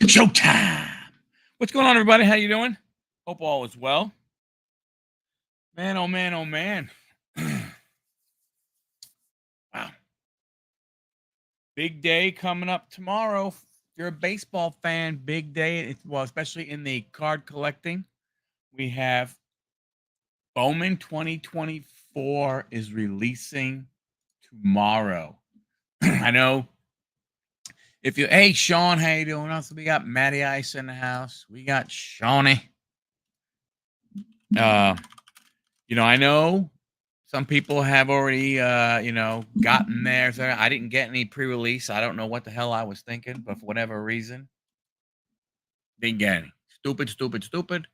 Showtime. What's going on, everybody? How you doing? Hope all is well. Man, oh man, oh man. Wow. Big day coming up tomorrow. If you're a baseball fan, big day. Well, especially in the card collecting. We have Bowman 2024 is releasing tomorrow. I know hey Sean, how you doing? Also, we got Matty Ice in the house. We got Shawnee. I know some people have already, gotten there. So I didn't get any pre-release. I don't know what the hell I was thinking, but for whatever reason, didn't get any. Stupid.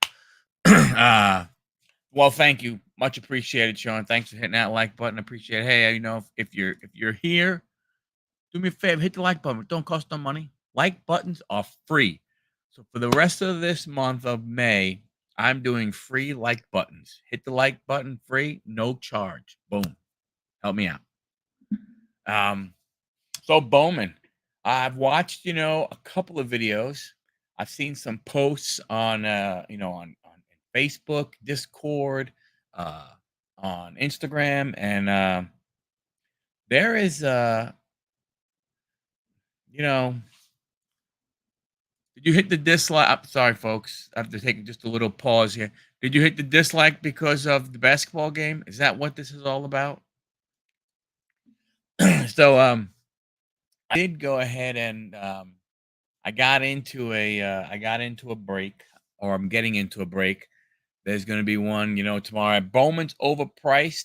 Well, thank you, much appreciated, Sean. Thanks for hitting that like button. Appreciate it. Hey, if you're here, do me a favor, hit the like button. It don't cost no money. Like buttons are free. So for the rest of this month of May, I'm doing free like buttons. Hit the like button, free, no charge. Boom. Help me out. So Bowman, I've watched, a couple of videos. I've seen some posts on, on Facebook, Discord, on Instagram, and there is, did you hit the dislike? I'm sorry, folks. I have to take just a little pause here. Did you hit the dislike because of the basketball game? Is that what this is all about? So, I did go ahead and I got into a break, or I'm getting into a break. There's going to be one, tomorrow. Bowman's overpriced.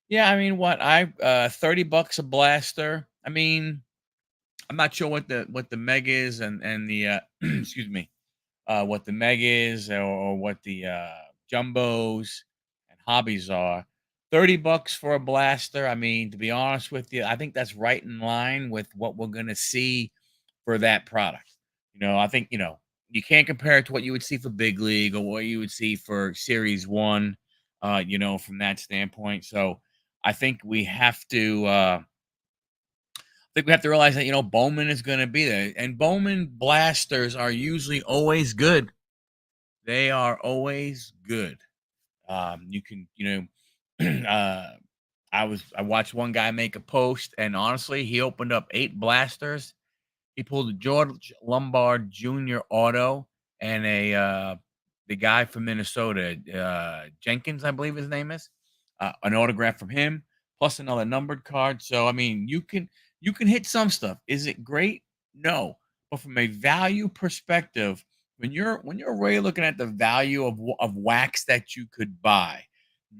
Yeah, I mean, what $30 a blaster. I mean, I'm not sure what the meg is and the excuse me, what the meg is, or what the jumbos and hobbies are. $30 for a blaster. I mean, to be honest with you, I think that's right in line with what we're gonna see for that product. I think you can't compare it to what you would see for Big League or what you would see for Series One. From that standpoint. So I think we have to. Realize that Bowman is going to be there, and Bowman blasters are usually always good. They are always good. You can, I watched one guy make a post, and honestly, he opened up 8 blasters. He pulled a George Lombard Jr. auto and the guy from Minnesota, Jenkins, I believe his name is, an autograph from him, plus another numbered card. So I mean, you can hit some stuff. Is it great? No, but from a value perspective, when you're really looking at the value of wax that you could buy,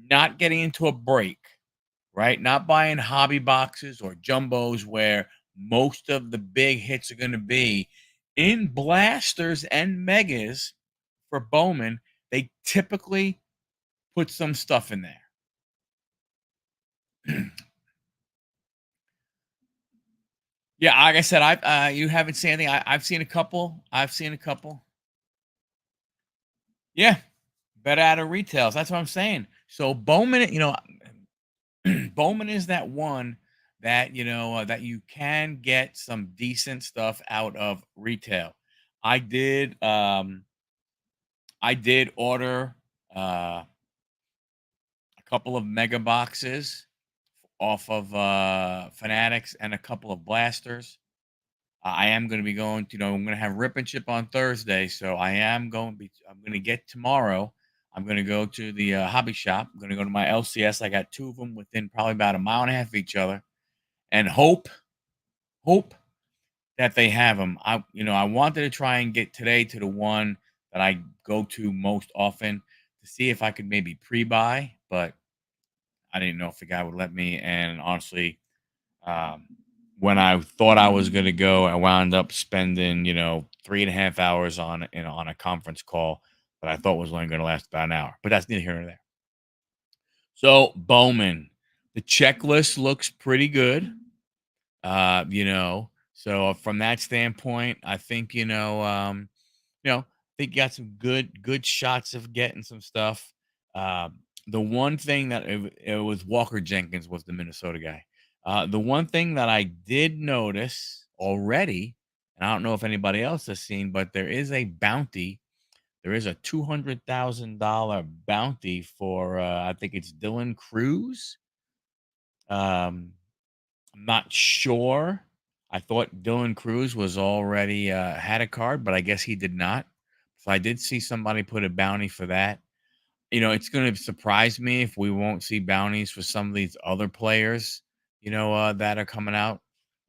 not getting into a break, right? Not buying hobby boxes or jumbos where most of the big hits are going to be in blasters and megas. For Bowman, they typically put some stuff in there. Yeah, like I said, you haven't seen anything. I've seen a couple. Yeah, better out of retails. That's what I'm saying. So Bowman, Bowman is that one that that you can get some decent stuff out of retail. I did order a couple of mega boxes off of Fanatics and a couple of blasters. I am going to be going to, I'm going to have Rip and Chip on Thursday, so I'm going to get tomorrow. I'm going to go to the hobby shop. I'm going to go to my LCS. I got 2 of them within probably about a mile and a half of each other, and hope that they have them. I wanted to try and get today to the one that I go to most often to see if I could maybe pre-buy, but I didn't know if the guy would let me. And honestly, when I thought I was going to go, I wound up spending 3.5 hours on a conference call that I thought was only going to last about an hour. But that's neither here nor there. So Bowman, the checklist looks pretty good. So from that standpoint, I think I think you got some good shots of getting some stuff. The one thing that it was Walker Jenkins was the Minnesota guy. The one thing that I did notice already, And I don't know if anybody else has seen, but there is a bounty. There is a $200,000 bounty for I think it's Dylan Cruz. Um, I'm not sure. I thought Dylan Cruz was already had a card, but I guess he did not. So I did see somebody put a bounty for that. It's going to surprise me if we won't see bounties for some of these other players, that are coming out,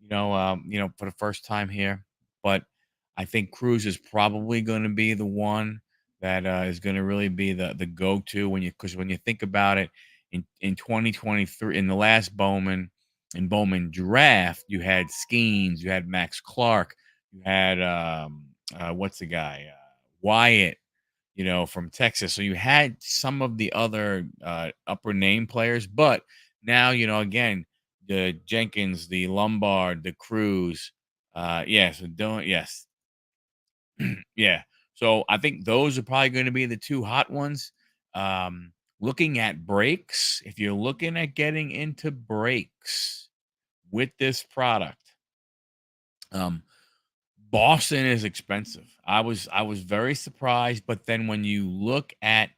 for the first time here. But I think Cruz is probably going to be the one that is going to really be the go-to because when you think about it, in 2023, in the last Bowman draft, you had Skeens, you had Max Clark, you had what's the guy, Wyatt, from Texas. So you had some of the other upper name players, but now, again, the Jenkins, the Lombard, the Cruz. Yeah, so don't, yes. Yeah. So I think those are probably going to be the two hot ones. Looking at breaks, if you're looking at getting into breaks with this product, um, Boston is expensive. I was very surprised, but then when you look at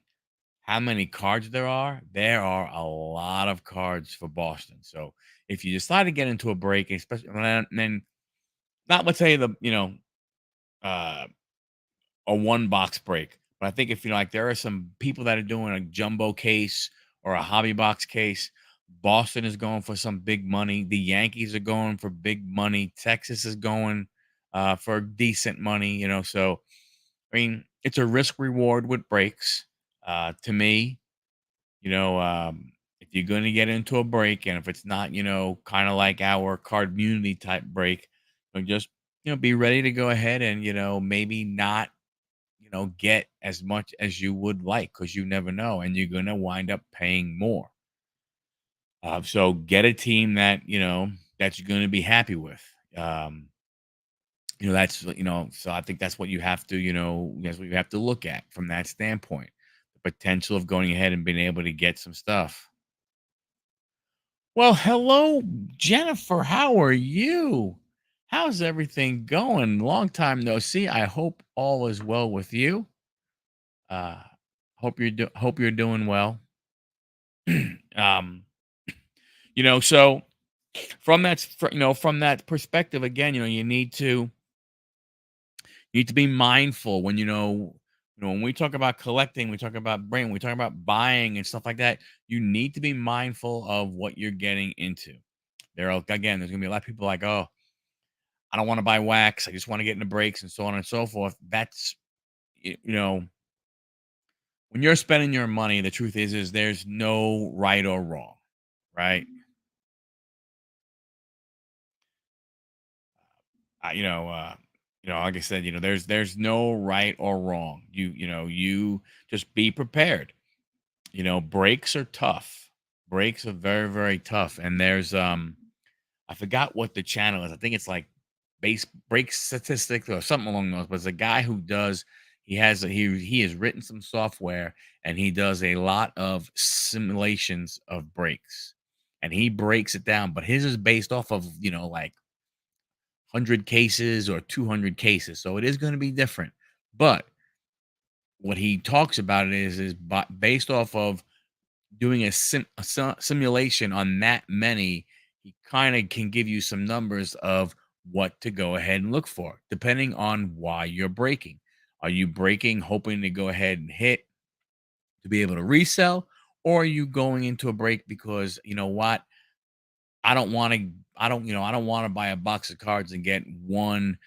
how many cards there are a lot of cards for Boston. So if you decide to get into a break, especially then not let's say uh, a one box break, but I think if like there are some people that are doing a jumbo case or a hobby box case. Boston is going for some big money. The Yankees are going for big money. Texas is going for decent money. So I mean, it's a risk reward with breaks. To me, if you're going to get into a break, and if it's not, kind of like our card community type break, just, be ready to go ahead and, maybe not, get as much as you would like because you never know. And you're going to wind up paying more. So get a team that you're going to be happy with. Um, so I think that's what you have to, that's what you have to look at from that standpoint. The potential of going ahead and being able to get some stuff. Well, hello, Jennifer. How are you? How's everything going? Long time no see. I hope all is well with you. Uh, hope you're doing well. um, so from that perspective, again, you need to be mindful when when we talk about collecting, we talk about brain, we talk about buying and stuff like that. You need to be mindful of what you're getting into. There's gonna be a lot of people like, oh, I don't want to buy wax. I just want to get into breaks and so on and so forth. That's when you're spending your money, the truth is there's no right or wrong, right? Uh, you know, uh, like I said, there's no right or wrong. You just be prepared. Breaks are tough. Breaks are very, very tough. And there's I forgot what the channel is. I think it's like base break statistics or something along those. But it's a guy who does. He has written some software and he does a lot of simulations of breaks, and he breaks it down. But his is based off of like 100 cases or 200 cases, so it is going to be different. But what he talks about it is based off of doing a simulation on that many, he kind of can give you some numbers of what to go ahead and look for, depending on why you're breaking. Are you breaking, hoping to go ahead and hit to be able to resell? Or are you going into a break because, what? I don't want to, I don't want to buy a box of cards and get one,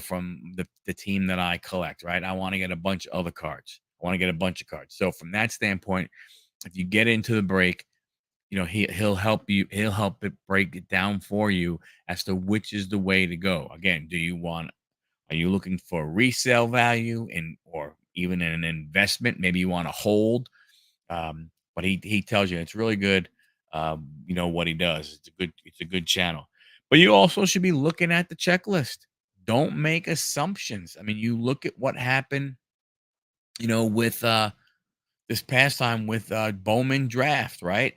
from the team that I collect, right? I want to get a bunch of other cards. I want to get a bunch of cards. So from that standpoint, if you get into the break, he'll help you. He'll help it break it down for you as to which is the way to go. Again, are you looking for resale value or even an investment? Maybe you want to hold. But he tells you it's really good. What he does. It's a good channel. But you also should be looking at the checklist. Don't make assumptions. I mean, you look at what happened, with this past time with Bowman draft, right?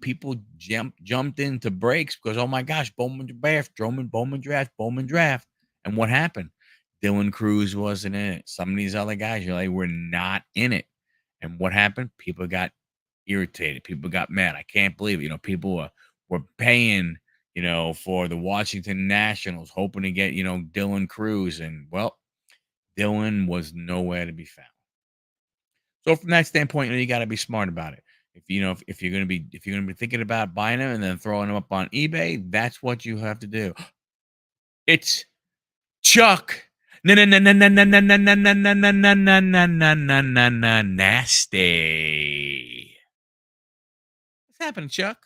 People jumped into breaks because, oh my gosh, Bowman draft, Bowman draft. And what happened? Dylan Cruz wasn't in it. Some of these other guys, you're like, were not in it. And what happened? People got irritated. People got mad. I can't believe it. People were paying, for the Washington Nationals, hoping to get, Dylan Cruz. And well, Dylan was nowhere to be found. So from that standpoint, you got to be smart about it. If you're gonna be thinking about buying them and then throwing them up on eBay, that's what you have to do. It's Chuck. Na na na na na na na na na na na na na na na na na na nasty. What's happening, Chuck?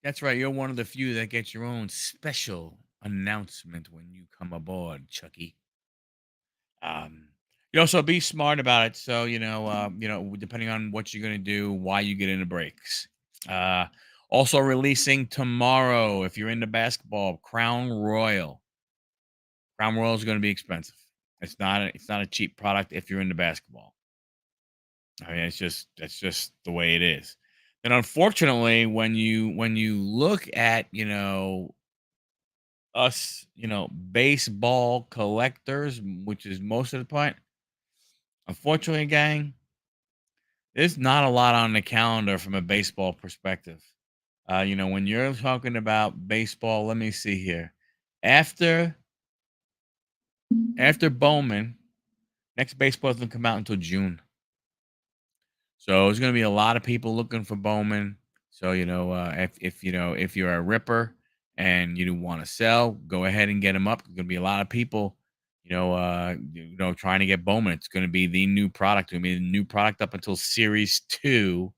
That's right. You're one of the few that gets your own special announcement when you come aboard, Chucky. Um, you also be smart about it. So depending on what you're gonna do, why you get into breaks. Uh, Also releasing tomorrow, if you're into basketball, Crown Royal. Crown Royal is going to be expensive. It's not a cheap product if you're into basketball. I mean, that's just the way it is. And unfortunately, when you look at us, baseball collectors, which is most of the point, unfortunately, gang, there's not a lot on the calendar from a baseball perspective. When you're talking about baseball, let me see here. After after Bowman, next baseball doesn't come out until June. So there's going to be a lot of people looking for Bowman. So if you're a ripper and you want to sell, go ahead and get them up. There's going to be a lot of people, trying to get Bowman. It's going to be the new product. It's going to be the new product up until Series 2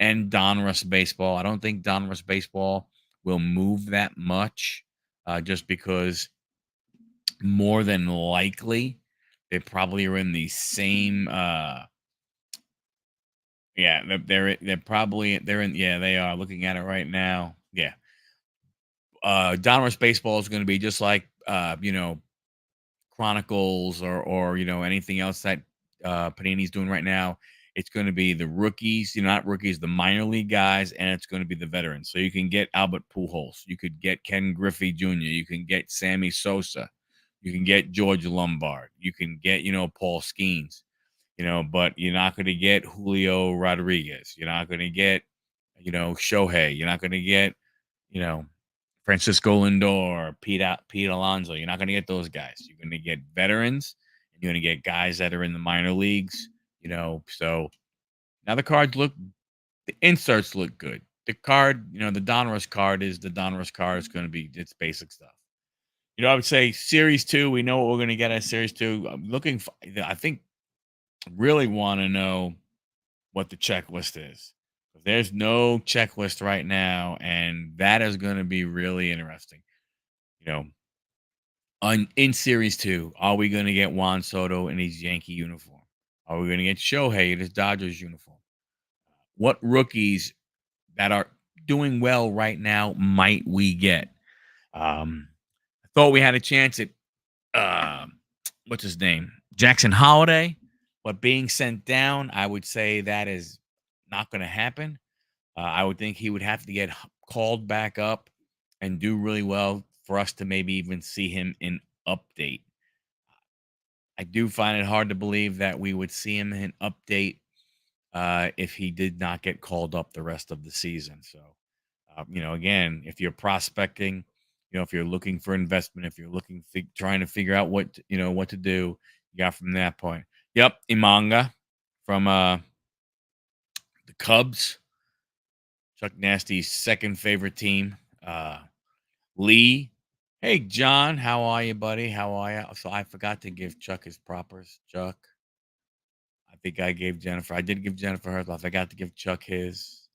and Donruss Baseball. I don't think Donruss Baseball will move that much, just because more than likely they probably are in the same. Yeah, they're in. Yeah, they are looking at it right now. Yeah, Donruss Baseball is going to be just like Chronicles or anything else that Panini's doing right now. It's going to be the rookies, not rookies, the minor league guys, and it's going to be the veterans. So you can get Albert Pujols, you could get Ken Griffey Jr., you can get Sammy Sosa, you can get George Lombard, you can get Paul Skeens, but you're not going to get Julio Rodriguez, you're not going to get Shohei, you're not going to get you know Francisco Lindor, Pete Alonso. You're not going to get those guys. You're going to get veterans, and you're going to get guys that are in the minor leagues. So now the inserts look good. The card, the Donruss card is the Donruss card. It's going to be it's basic stuff. I would say Series 2. We know what we're going to get at Series 2. I'm looking for. I think really want to know what the checklist is. There's no checklist right now, and that is going to be really interesting. You know, in Series 2, are we going to get Juan Soto in his Yankee uniform? Are we going to get Shohei in his Dodgers uniform? What rookies that are doing well right now might we get? I thought we had a chance at uh, what's his name, Jackson Holiday, but being sent down, I would say that is not going to happen. I would think he would have to get called back up and do really well for us to maybe even see him in update. I do find it hard to believe that we would see him in update if he did not get called up the rest of the season. So, again, if you're prospecting, if you're looking for investment, if you're trying to figure out what to do, you got from that point. Yep, Imanga from the Cubs, Chuck Nasty's second favorite team. Lee. Hey, John, how are you, buddy? How are you? So I forgot to give Chuck his propers. Chuck, I think I gave Jennifer. I did give Jennifer hers, but I forgot to give Chuck his.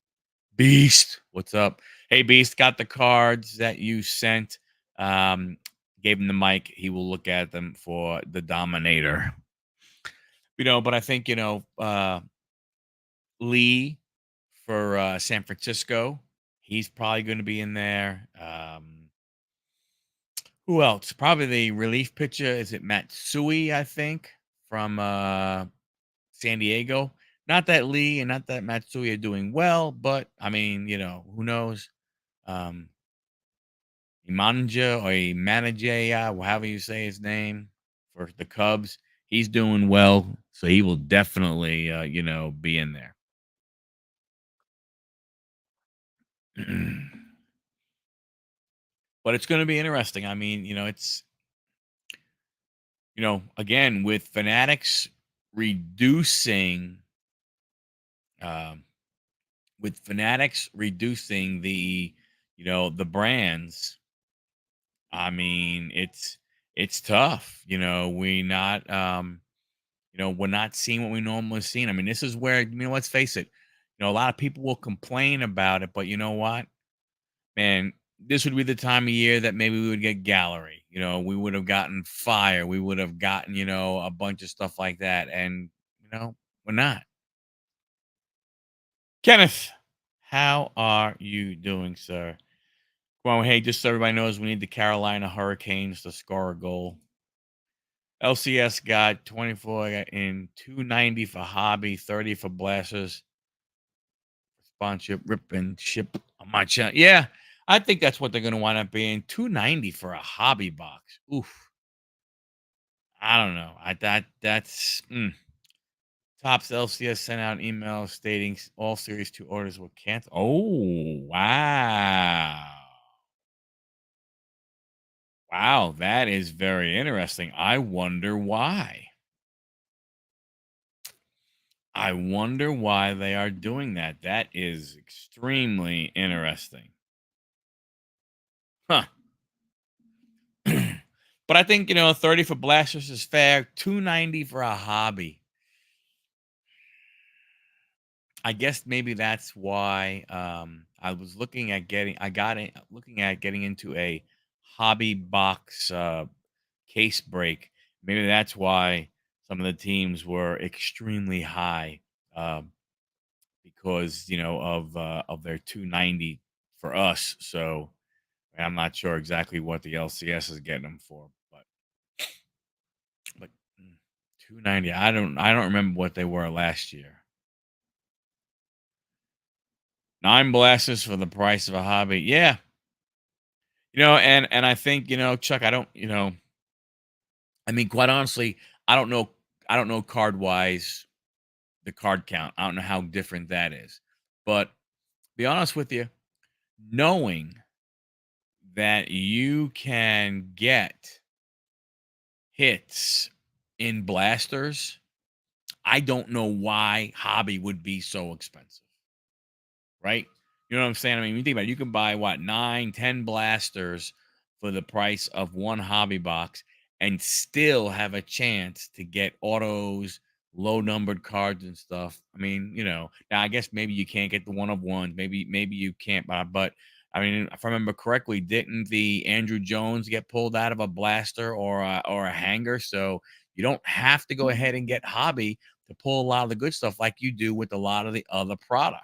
Beast, what's up? Hey, Beast, got the cards that you sent. Um, Gave him the mic. He will look at them for the Dominator. But I think Lee for San Francisco. He's probably going to be in there. Who else? Probably the relief pitcher. Is it Matsui, I think, from San Diego? Not that Lee and not that Matsui are doing well, but I mean, who knows? Um, Imanja or Imanajaya, however you say his name, for the Cubs. He's doing well, so he will definitely, be in there. But it's going to be interesting. I mean, again, with Fanatics reducing, um, the, the brands. I mean, it's tough. We're not seeing what we normally see. I mean, this is where, let's face it, a lot of people will complain about it, but you know what, man, this would be the time of year that maybe we would get gallery. We would have gotten fire. We would have gotten, a bunch of stuff like that. And, we're not. Kenneth, how are you doing, sir? Well, hey, just so everybody knows, we need the Carolina Hurricanes to score a goal. LCS got 24 in 290 for hobby, 30 for blasters. Sponsorship, rip and ship on my channel. Yeah, I think that's what they're going to wind up being. 290 for a hobby box. Oof. I don't know. Tops LCS sent out an email stating all Series 2 orders were canceled. Oh, wow. Wow, that is very interesting. I wonder why. I wonder why they are doing that. That is extremely interesting. Huh. But I think, 30 for blasters is fair. 290 for a hobby. I guess maybe that's why I was looking at getting into a hobby box case break. Maybe that's why some of the teams were extremely high. Um, because of their 290 for us. So I'm not sure exactly what the LCS is getting them for, but 290. I don't remember what they were last year. 9 blasters for the price of a hobby. Yeah. And I think, Chuck, I don't, I mean, quite honestly, I don't know card wise the card count. I don't know how different that is. But be honest with you, knowing that you can get hits in blasters, I don't know why hobby would be so expensive, right? You know what I'm saying? I mean, you think about it, you can buy what, 9, 10 blasters for the price of one hobby box and still have a chance to get autos, low numbered cards and stuff. I mean, now I guess maybe you can't get the one of ones. Maybe you can't buy, but I mean, if I remember correctly, didn't the Andrew Jones get pulled out of a blaster or a hanger? So you don't have to go ahead and get hobby to pull a lot of the good stuff like you do with a lot of the other product.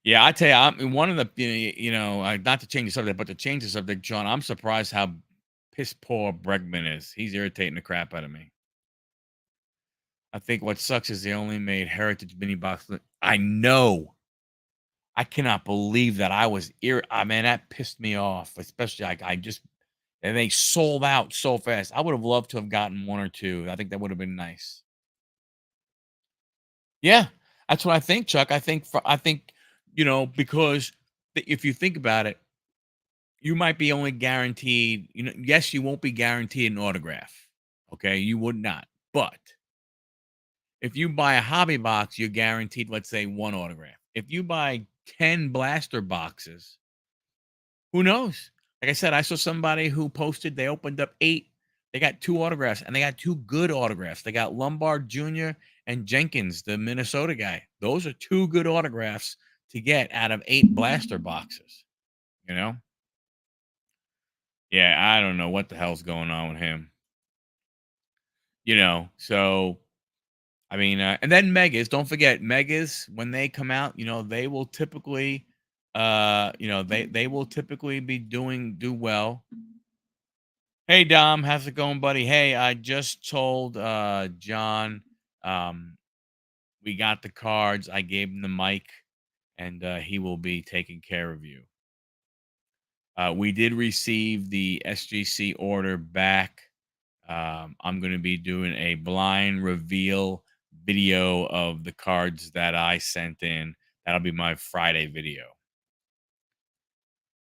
Yeah, I tell you, I mean, one of the not to change the subject, but to change the subject, John, I'm surprised how piss poor Bregman is. He's irritating the crap out of me. I think what sucks is they only made Heritage mini box. I know. I cannot believe that I was I mean, that pissed me off. Especially I just and they sold out so fast. I would have loved to have gotten one or two. I think that would have been nice. Yeah, that's what I think, Chuck. I think because if you think about it, you might be only guaranteed, yes, you won't be guaranteed an autograph. Okay, you would not. But if you buy a hobby box, you're guaranteed, let's say, one autograph. If you buy 10 blaster boxes, who knows? Like I said, I saw somebody who posted they opened up 8. They got 2 autographs, and they got 2 good autographs. They got Lombard Jr. and Jenkins, the Minnesota guy. Those are 2 good autographs to get out of 8 blaster boxes. You know? Yeah, I don't know what the hell's going on with him. So I mean, and then megas. Don't forget megas when they come out. They will typically, they will typically do well. Hey Dom, how's it going, buddy? Hey, I just told John, we got the cards. I gave him the mic, and he will be taking care of you. We did receive the SGC order back. I'm going to be doing a blind reveal video of the cards that I sent in. That'll be my Friday video.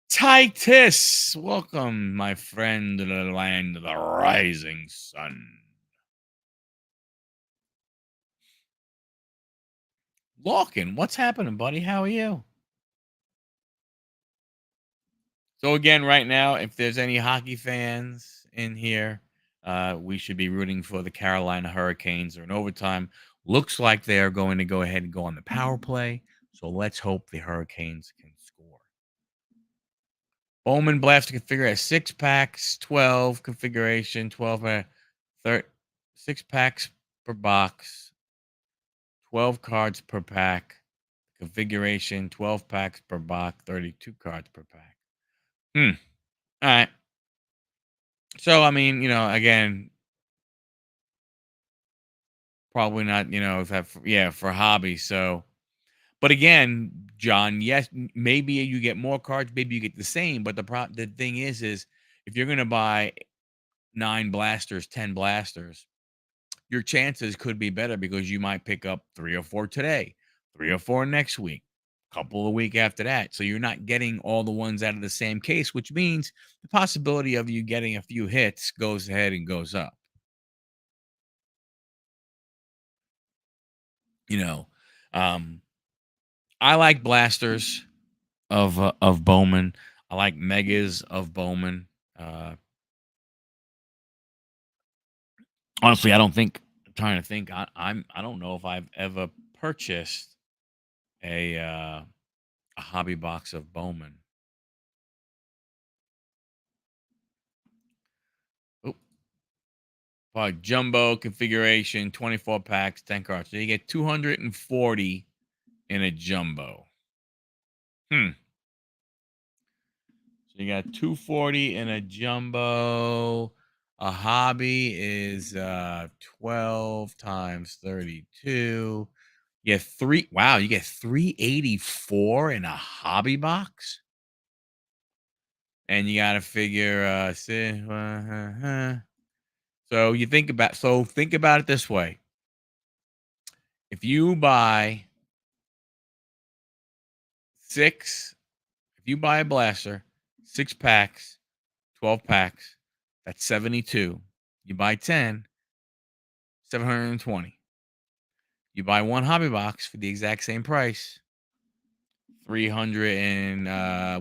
Titus, welcome, my friend, to the land of the rising sun. Lorcan, what's happening, buddy? How are you? So again, right now, if there's any hockey fans in here, we should be rooting for the Carolina Hurricanes. They're in overtime. Looks like they are going to go ahead and go on the power play. So let's hope the Hurricanes can score. Bowman Blaster configure as 6 packs, 12 configuration, 12 6 packs per box, 12 cards per pack. Configuration 12 packs per box, 32 cards per pack. All right. So, I mean, again, probably not, if that, for hobby. So, but again, John, yes, maybe you get more cards, maybe you get the same. But the thing is if you're going to buy 9 blasters, 10 blasters, your chances could be better because you might pick up 3 or 4 today, 3 or 4 next week, couple of week after that. So you're not getting all the ones out of the same case, which means the possibility of you getting a few hits goes ahead and goes up. You know, I like blasters of Bowman. I like megas of Bowman. Honestly, I don't think. I'm trying to think. I don't know if I've ever purchased a hobby box of Bowman. Oh, jumbo configuration, 24 packs, 10 cards. So you get 240 in a jumbo. So you got 240 in a jumbo. A hobby is 12 times 32. You get you get 384 in a hobby box. And you got to figure so think about it this way. If you buy if you buy a blaster, 6 packs, 12 packs, that's 72. You buy 10, 720. You buy one hobby box for the exact same price, 300 and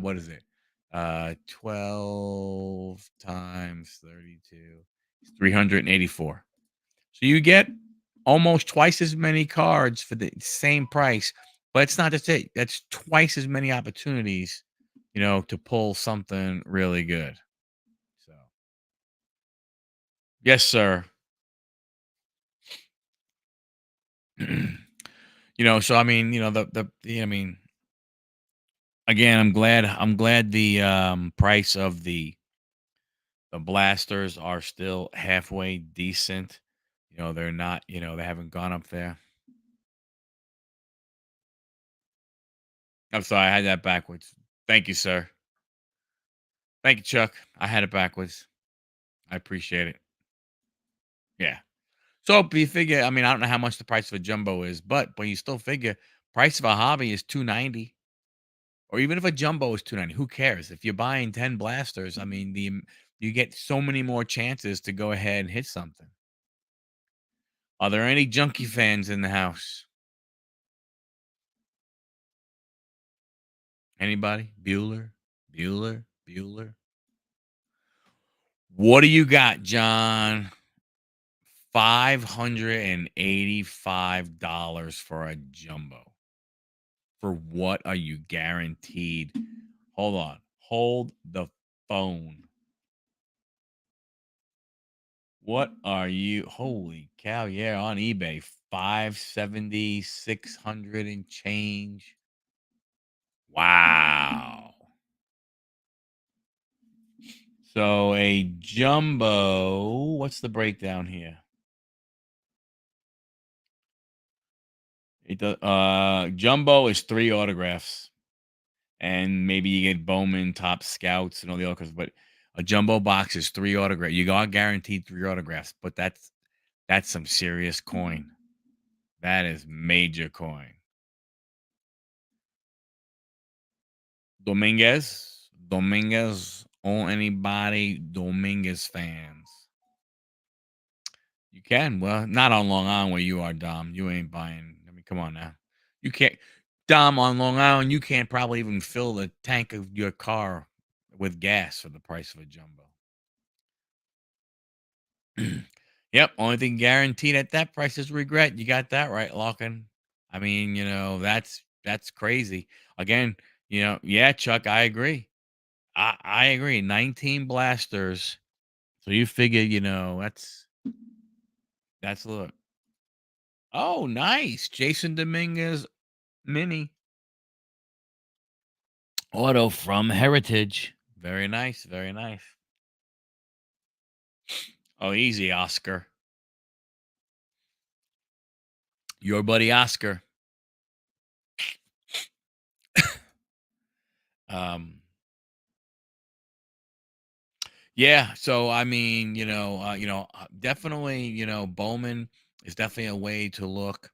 what is it? 12 times 32, 384. So you get almost twice as many cards for the same price. But it's not just it. That's twice as many opportunities, to pull something really good. So, yes, sir. So I mean, I mean, again, I'm glad the price of the blasters are still halfway decent. They're not, they haven't gone up there. I'm sorry, I had that backwards. Thank you, sir. Thank you, Chuck. I had it backwards. I appreciate it. Yeah. So if you figure, I mean, I don't know how much the price of a jumbo is, but you still figure price of a hobby is 290. Or even if a jumbo is 290, who cares? If you're buying 10 blasters, I mean, you get so many more chances to go ahead and hit something. Are there any junkie fans in the house? Anybody? Bueller. What do you got, John? $585 for a jumbo. For what are you guaranteed? Hold on. Hold the phone. What are you? Holy cow. Yeah, on eBay. 570, 600 and change. Wow. So a jumbo, what's the breakdown here? Jumbo is 3 autographs, and maybe you get Bowman, Top Scouts, and all the autographs, but a jumbo box is 3 autographs. You got guaranteed 3 autographs, but that's some serious coin. That is major coin. Dominguez, or anybody Dominguez fans. You can. Well, not on Long Island where you are, Dom. You ain't buying. I mean, come on now. You can't, Dom, on Long Island. You can't probably even fill the tank of your car with gas for the price of a jumbo. Yep. Only thing guaranteed at that price is regret. You got that right, Lockin. I mean, that's crazy. Again, yeah, Chuck, I agree. I agree. 19 blasters. So you figure, that's a look. Oh, nice. Jason Dominguez mini auto from Heritage. Very nice. Very nice. Oh, easy, Oscar. Your buddy Oscar. Um, yeah. So I mean, definitely, Bowman is definitely a way to look.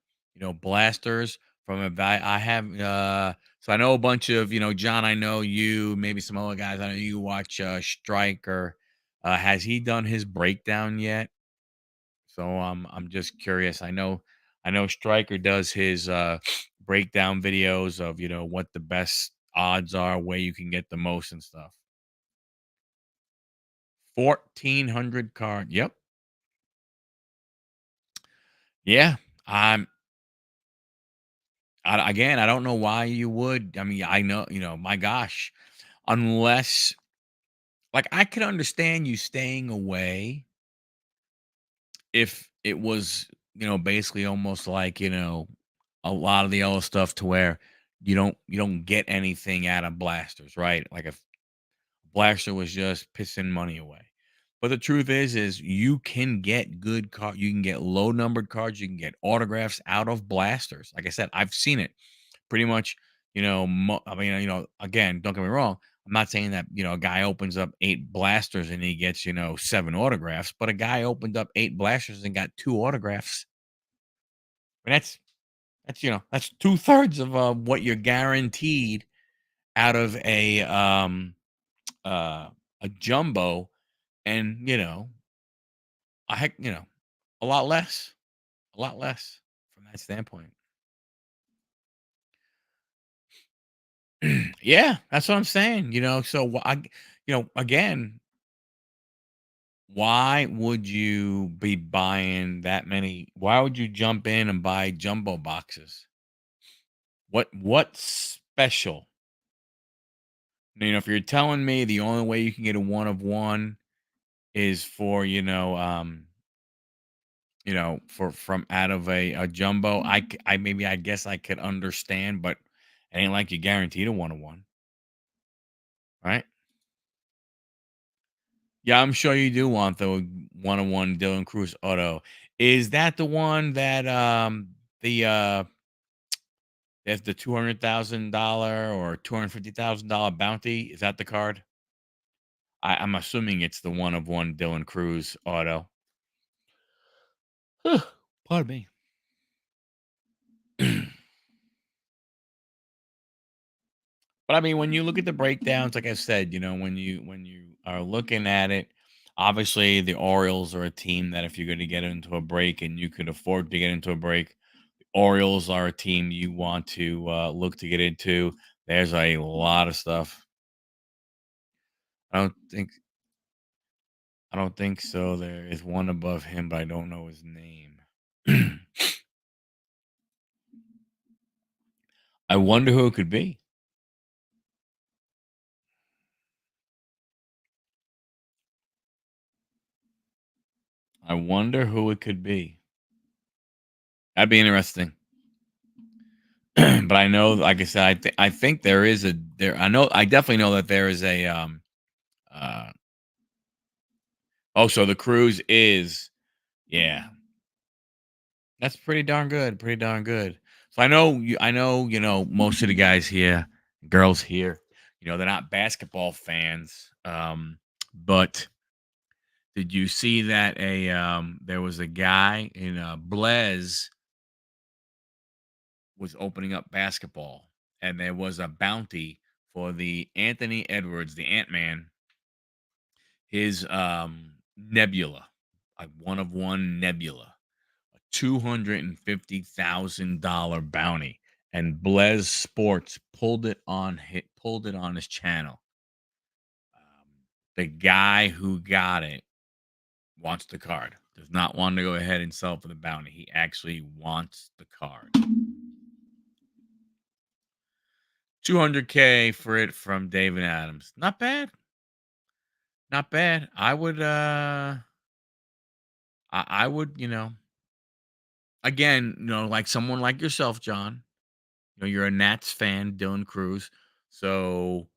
Blasters from a value. I have. So I know a bunch of, John. I know you. Maybe some other guys. I know you watch Striker. Has he done his breakdown yet? So I'm just curious. I know Stryker does his breakdown videos of what the best odds are, where you can get the most and stuff. 1,400 card. Yep. Yeah. I'm again, I don't know why you would. I mean, I know, my gosh, unless like I could understand you staying away if it was, basically almost like, a lot of the other stuff to where you don't get anything out of blasters, right? Like if blaster was just pissing money away. But the truth is you can get good card, you can get low numbered cards, you can get autographs out of blasters. Like I said, I've seen it pretty much. I mean, again, don't get me wrong. I'm not saying that a guy opens up 8 blasters and he gets 7 autographs, but a guy opened up 8 blasters and got 2 autographs. And that's 2/3 of what you're guaranteed out of uh, a jumbo, and a heck, a a lot less from that standpoint. Yeah, that's what I'm saying. So again, why would you be buying that many? Why would you jump in and buy jumbo boxes? What's special? If you're telling me the only way you can get a one of one is for for from out of a jumbo, I maybe I guess I could understand, but it ain't like you guaranteed a one of one, right? Yeah, I'm sure you do want the one of one Dylan Cruz auto. Is that the one that the that's the $200,000 or $250,000 bounty? Is that the card? I'm assuming it's the one of one Dylan Cruz auto. Pardon me. But I mean, when you look at the breakdowns, like I said, when you are looking at it, obviously the Orioles are a team that if you're going to get into a break and you could afford to get into a break, Orioles are a team you want to look to get into. There's a lot of stuff. I don't think I don't think so. There is one above him, but I don't know his name. I wonder who it could be. I wonder who it could be. That'd be interesting. But I know, like I said, I think there is a there. I definitely know that there is a uh. Oh, so the cruise is, yeah. That's pretty darn good. Pretty darn good. So I know, most of the guys here, girls here, they're not basketball fans. But did you see that there was a guy in Blaise was opening up basketball, and there was a bounty for the Anthony Edwards, the Ant Man, his nebula, a one of one nebula, a $250,000 bounty, and Blaze Sports pulled it on his channel. The guy who got it wants the card. Does not want to go ahead and sell for the bounty. He actually wants the card. 200K for it from David Adams. Not bad. Not bad. I would, again, like someone like yourself, John. You're a Nats fan, Dylan Cruz. So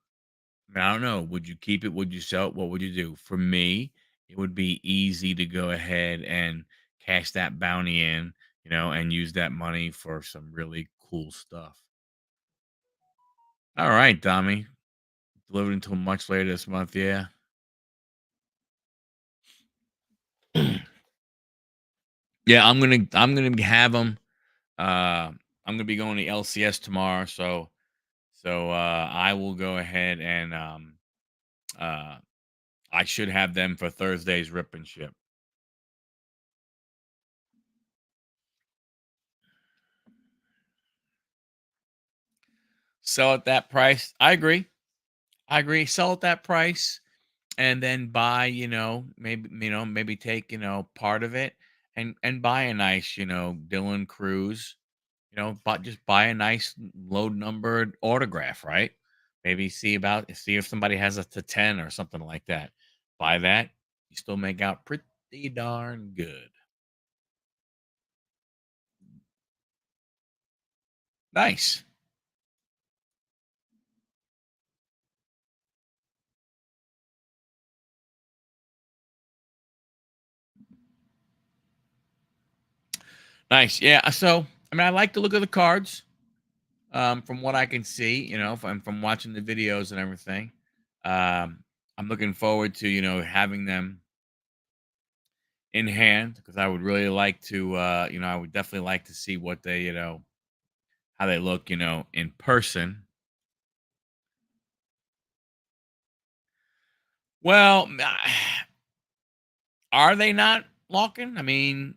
I don't know. Would you keep it? Would you sell it? What would you do? For me, it would be easy to go ahead and cash that bounty in, and use that money for some really cool stuff. All right, Tommy. Delivered until much later this month. Yeah. Yeah, I'm gonna have them. I'm gonna be going to LCS tomorrow, so I will go ahead and uh I should have them for Thursday's rip and ship. Sell at that price. I agree. I agree. Sell at that price and then buy, maybe take, part of it and buy a nice, Dylan Cruz, but just buy a nice low numbered autograph, right? Maybe see if somebody has a to 10 or something like that. Buy that. You still make out pretty darn good. Nice. Nice. Yeah. So I like the look of the cards. From what I can see, from watching the videos and everything. Um, I'm looking forward to, having them in hand because I would really like to, I would definitely like to see what they, how they look, in person. Well, are they not locking?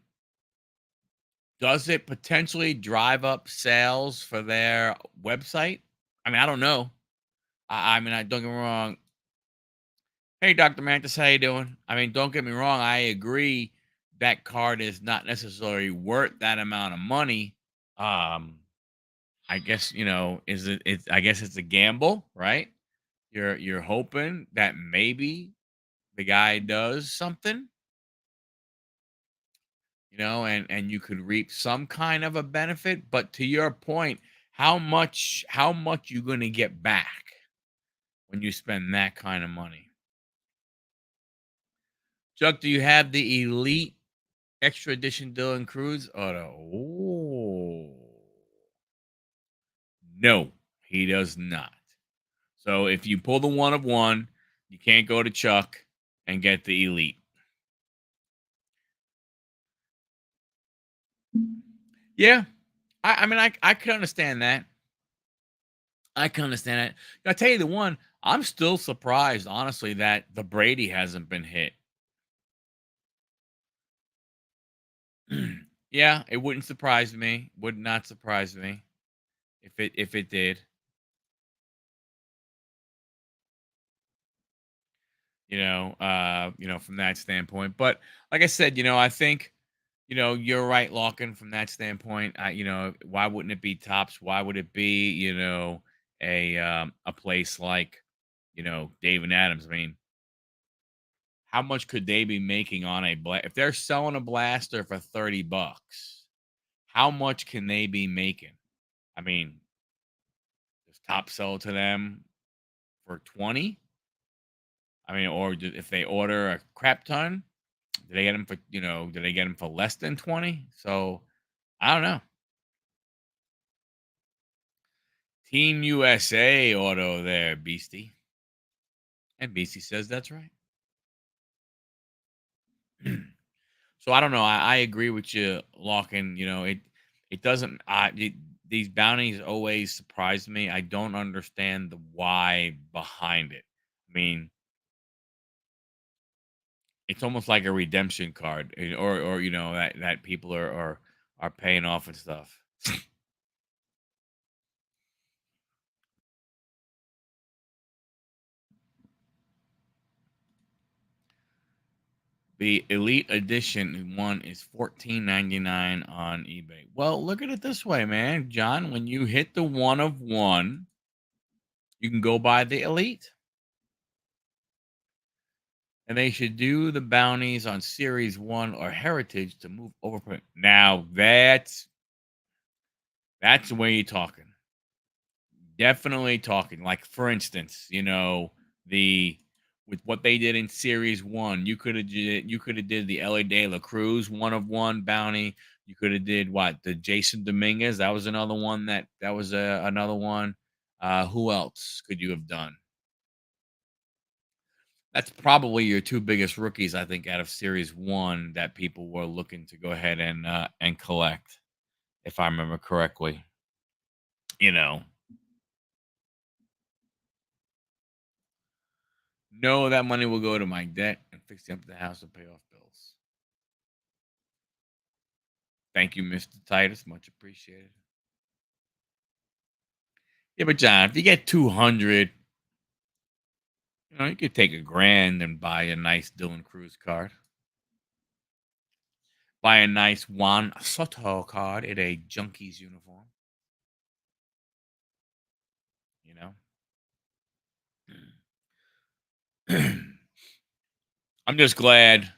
Does it potentially drive up sales for their website? I don't know. I don't get me wrong. Hey, Dr. Mantis, how you doing? Don't get me wrong. I agree that card is not necessarily worth that amount of money. Um, I guess I guess it's a gamble, right? You're hoping that maybe the guy does something, and you could reap some kind of a benefit. But to your point, how much you gonna get back when you spend that kind of money? Chuck, do you have the elite extra edition Dylan Cruz auto? No, he does not. So if you pull the one of one, you can't go to Chuck and get the elite. Yeah, I could understand that. I can understand that. I tell you the one, I'm still surprised, honestly, that the Brady hasn't been hit. Yeah, it wouldn't surprise me. Would not surprise me if it did. From that standpoint. But like I said, I think, you're right, Locking, from that standpoint. Why wouldn't it be tops? Why would it be, a place like, David Adams? How much could they be making on if they're selling a blaster for $30? How much can they be making? I mean, does top sell to them for 20? Or if they order a crap ton, do they get them for less than 20? So I don't know. Team USA auto there, Beastie. And Beastie says that's right. So I don't know. I agree with you, Lawkin. It doesn't. These bounties always surprise me. I don't understand the why behind it. I mean, it's almost like a redemption card, or that people are paying off and stuff. The Elite Edition one is 14.99 on eBay. Well, look at it this way, man, John. When you hit the one of one, you can go buy the Elite. And they should do the bounties on Series 1 or Heritage to move over. Now, that's the way you're talking. Definitely talking. Like, for instance, the with what they did in Series 1, you could have did the LA De La Cruz one of one bounty. You could have did what? The Jason Dominguez, that was another one that was another one. Who else could you have done? That's probably your 2 biggest rookies, I think, out of Series 1 that people were looking to go ahead and collect, if I remember correctly. You know, no, that money will go to my debt and fixing up the house and pay off bills. Thank you, Mr. Titus. Much appreciated. Yeah, but John, if you get 200, you could take a grand and buy a nice Dylan Cruz card. Buy a nice Juan Soto card in a Junkies uniform. You know? I'm just glad,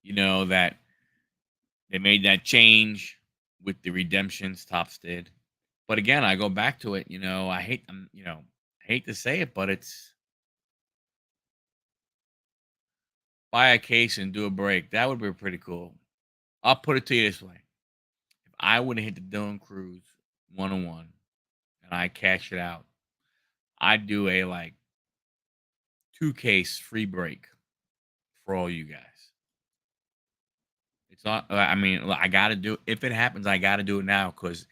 that they made that change with the redemptions. Tops did, but again, I go back to it. I hate to say it, but it's buy a case and do a break. That would be pretty cool. I'll put it to you this way: if I would have hit the Dylan Cruz 101 and I cash it out, I'd do a like 2 case free break for all you guys. It's not. I mean, I got to do. If it happens, I got to do it now because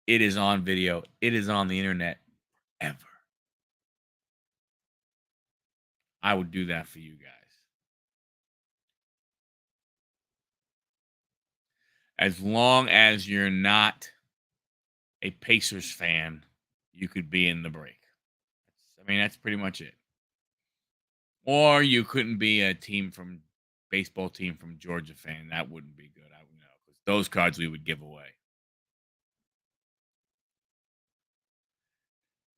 it is on video. It is on the internet. Ever. I would do that for you guys. As long as you're not a Pacers fan, you could be in the break. I mean, that's pretty much it. Or you couldn't be a baseball team from Georgia fan. That wouldn't be good. I would know because those cards we would give away.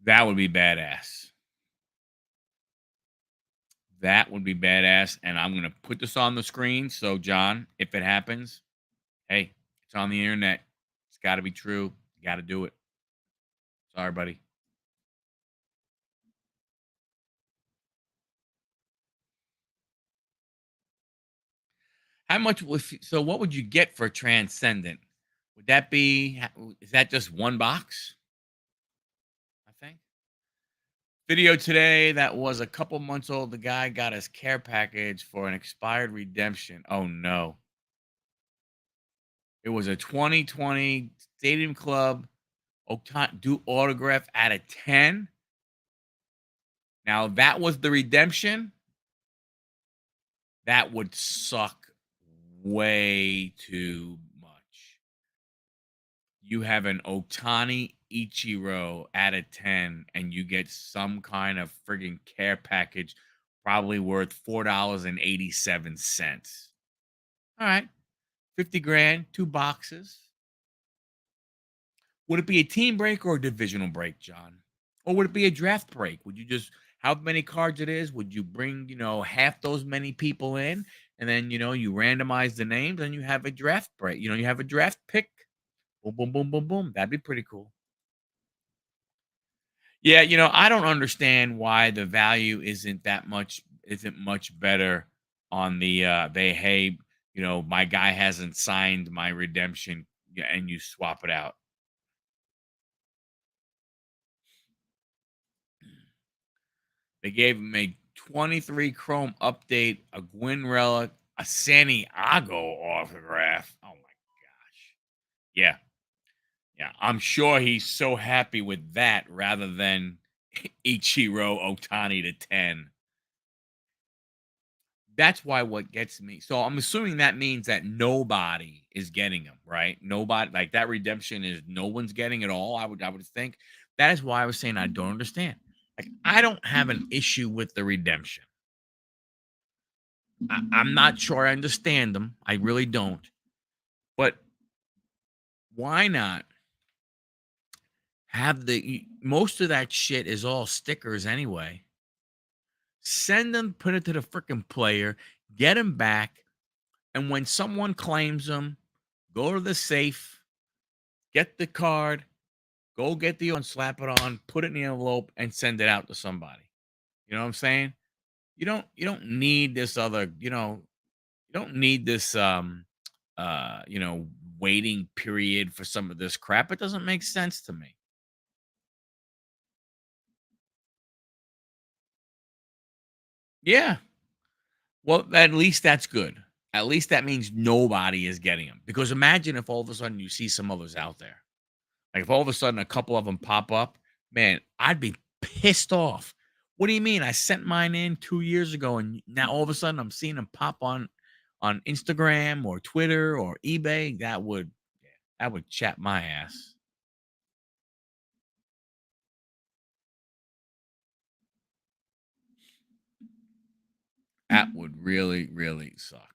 That would be badass. That would be badass. And I'm gonna put this on the screen. So, John, if it happens, hey, it's on the internet. It's got to be true. You got to do it. Sorry, buddy. How much was so? What would you get for Transcendent? Would that be? Is that just one box? I think. Video today that was a couple months old. The guy got his care package for an expired redemption. Oh no! It was a 2020 Stadium Club do autograph out of 10. Now that was the redemption. That would suck way too much. You have an Otani Ichiro at a 10 and you get some kind of friggin' care package probably worth $4.87. All right. 50 grand, 2 boxes. Would it be a team break or a divisional break, John? Or would it be a draft break? Would you just how many cards it is? Would you bring, half those many people in and then, you randomize the names and you have a draft break. You have a draft pick. Boom, boom, boom, boom, boom. That'd be pretty cool. Yeah, I don't understand why the value isn't much better on the hey, my guy hasn't signed my redemption and you swap it out. They gave him a 23 chrome update, a Gwyn relic, a Santiago autograph. Oh my gosh. Yeah. Yeah. I'm sure he's so happy with that rather than Ichiro Otani to 10. That's why what gets me. So I'm assuming that means that nobody is getting him, right? Nobody, like, that redemption is no one's getting it all. I would think. That is why I was saying I don't understand. Like, I don't have an issue with the redemption. I'm not sure I understand them. I really don't. But why not have most of that shit is all stickers anyway. Send them, put it to the freaking player, get them back, and when someone claims them, go to the safe, get the card, go get the and slap it on, put it in the envelope, and send it out to somebody. You know what I'm saying? You don't need this other, you don't need this uh, you know, waiting period for some of this crap. It doesn't make sense to me. Yeah. Well, at least that's good. At least that means nobody is getting them. Because imagine if all of a sudden you see some others out there. Like, if all of a sudden a couple of them pop up, man, I'd be pissed off. What do you mean? I sent mine in 2 years ago, and now all of a sudden I'm seeing them pop on Instagram or Twitter or eBay. That would chap my ass. That would really, really suck.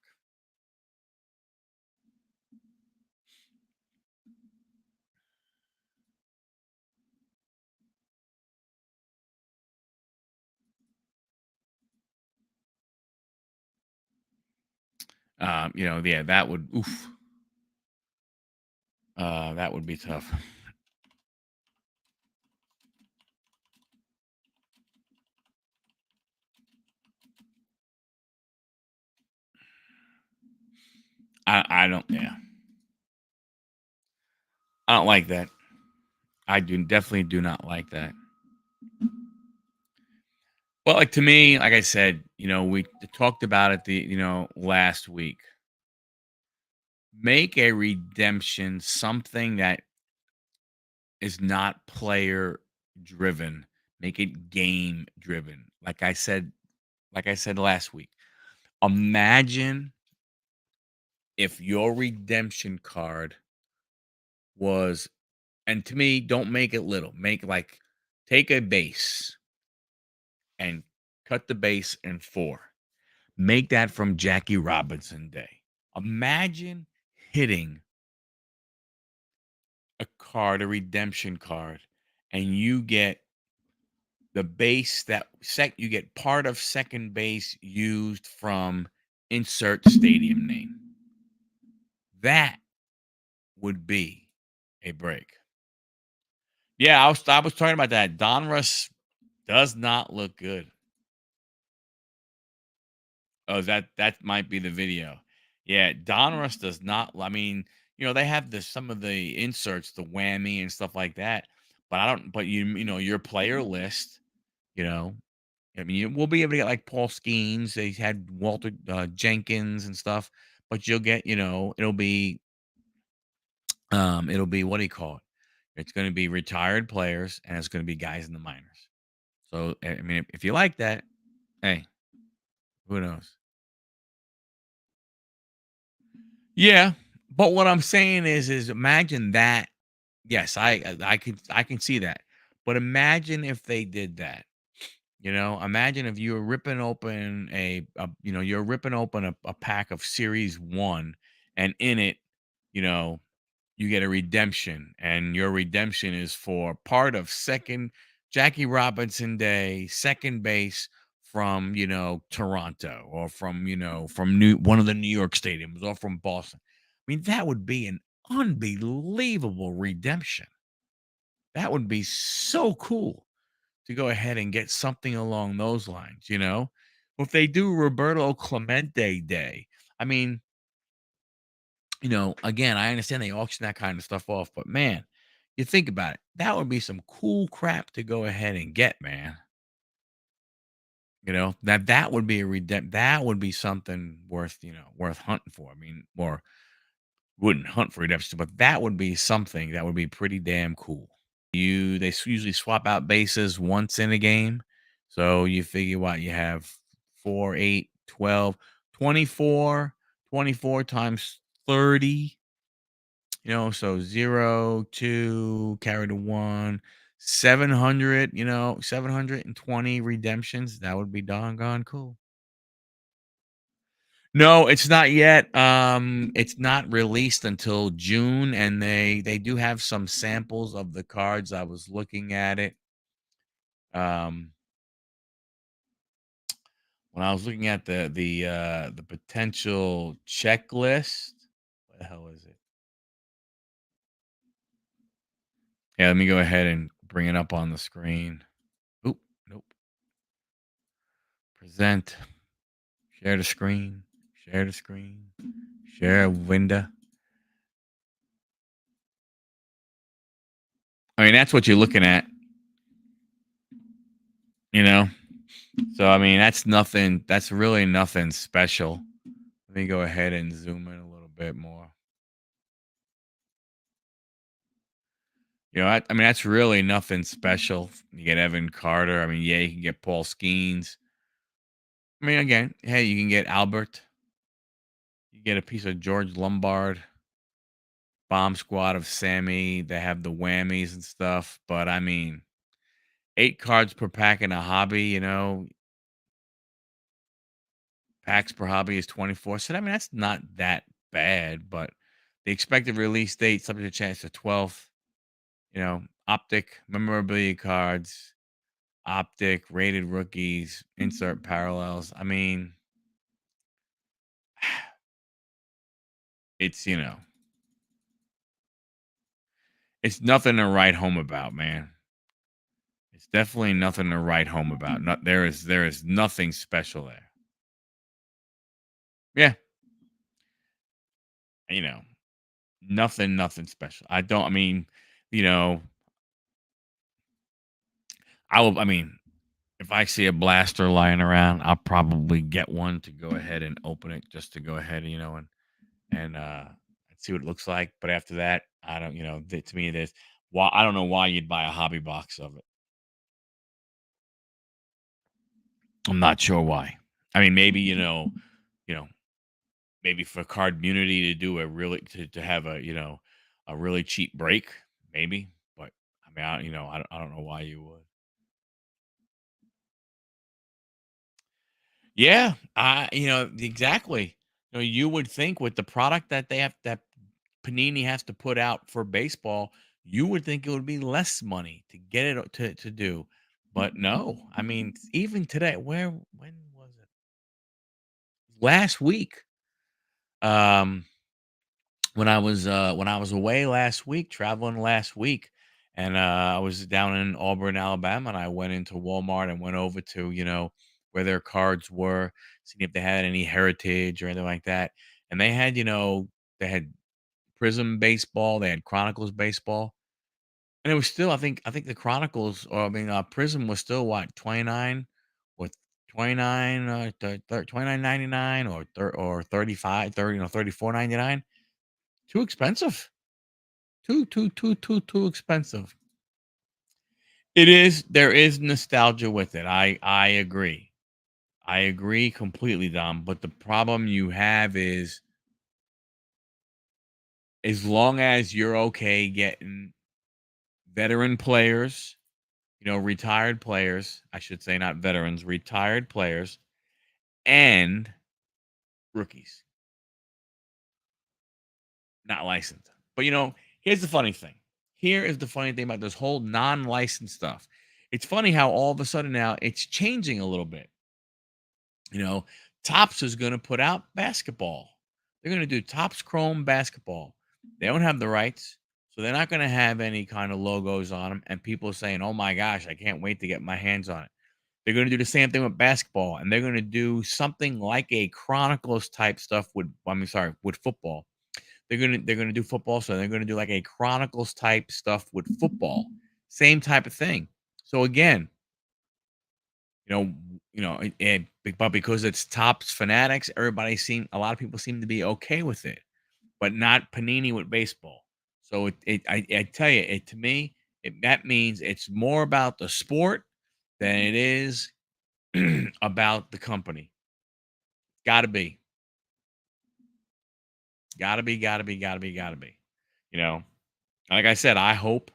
Yeah, that would oof. That would be tough. I don't, yeah. I don't like that. I do definitely do not like that. Well, like, to me, like I said, we talked about it last week. Make a redemption something that is not player driven. Make it game driven. Like I said last week. Imagine if your redemption card was, and to me, don't make it little. Take a base and cut the base in four. Make that from Jackie Robinson Day. Imagine hitting a redemption card, and you get the base you get part of second base used from insert stadium name. That would be a break. Yeah, I was talking about that. Donruss does not look good. Oh, that might be the video. Yeah, Donruss does not. I mean, they have some of the inserts, the whammy and stuff like that. But I don't. But your player list. You know, I mean, we'll be able to get like Paul Skeens. They had Walter Jenkins and stuff. But you'll get. It'll be what do you call it? It's going to be retired players, and it's going to be guys in the minors. So I mean, if you like that, hey, who knows? Yeah, but what I'm saying is imagine that. Yes, I can see that. But imagine if they did that. Imagine if you were ripping open you're ripping open a pack of Series 1, and in it, you know, you get a redemption, and your redemption is for part of second Jackie Robinson Day, second base from, Toronto, or from one of the New York stadiums, or from Boston. I mean, that would be an unbelievable redemption. That would be so cool to go ahead and get something along those lines. If they do Roberto Clemente Day, I mean, again, I understand they auction that kind of stuff off, but man, you think about it, that would be some cool crap to go ahead and get, man. That would be that would be something worth, worth hunting for. I mean, or wouldn't hunt for redemption, but that would be something that would be pretty damn cool. Usually swap out bases once in a game. So you figure what you have 4, 8, 12, 24, 24 times 30, so 0, 2, carry the 1, 700, 720 redemptions. That would be doggone cool. No, it's not yet. It's not released until June, and they do have some samples of the cards. I was looking at it. Um, when I was looking at the potential checklist. What the hell is it? Yeah, let me go ahead and bring it up on the screen. Oop, nope. Present. Share the screen. Share the screen. Share window. I mean, that's what you're looking at, you know. So I mean, that's nothing. That's really nothing special. Let me go ahead and zoom in a little bit more. I mean, that's really nothing special. You get Evan Carter. I mean, yeah, you can get Paul Skeens. I mean, again, hey, you can get Albert. You get a piece of George Lombard. Bomb Squad of Sammy. They have the whammies and stuff. But I mean, 8 cards per pack in a hobby. Packs per hobby is 24. So I mean, that's not that bad. But the expected release date, subject to chance, the 12th. Optic memorabilia cards, optic rated rookies, insert parallels. I mean, it's it's nothing to write home about, man. It's definitely nothing to write home about. Not there is nothing special there. Yeah, you know, nothing special. I mean, you know, I mean, if I see a blaster lying around, I'll probably get one to go ahead and open it just to go ahead, and see what it looks like. But after that, I don't, to me, there's why I don't know why you'd buy a hobby box of it. I'm not sure why. I mean, maybe you know, maybe for Card Community to do a really to have a really cheap break, maybe. But I mean, I don't know why you would. Yeah, exactly. You would think with the product that Panini has to put out for baseball, you would think it would be less money to get it to do. But no. I mean, even today, when was it? Last week. Um when I was away last week, traveling last week, and I was down in Auburn, Alabama, and I went into Walmart and went over to, where their cards were, seeing if they had any heritage or anything like that. And they had Prism baseball, they had Chronicles baseball. And it was still, I think the Chronicles, or I mean, Prism was still what, 29 or 29, 29.99 or 35, 30, 34.99. Too expensive. Too expensive. It is. There is nostalgia with it. I agree. I agree completely, Dom. But the problem you have is, as long as you're okay getting veteran players, retired players, I should say, not veterans, retired players, and rookies, not licensed. But here's the funny thing. Here is the funny thing about this whole non-licensed stuff. It's funny how all of a sudden now it's changing a little bit. You know, Topps is going to put out basketball. They're going to do Topps Chrome basketball. They don't have the rights, so they're not going to have any kind of logos on them. And people are saying, "Oh my gosh, I can't wait to get my hands on it." They're going to do the same thing with basketball, and they're going to do something like a Chronicles type stuff with. I mean, sorry, with football. They're gonna do football, so they're gonna do like a Chronicles type stuff with football. Same type of thing. So again, you know, but because it's Topps Fanatics, a lot of people seem to be okay with it, but not Panini with baseball. So I tell you, to me, that means it's more about the sport than it is about the company. Gotta be, gotta be. You know, like I said, I hope.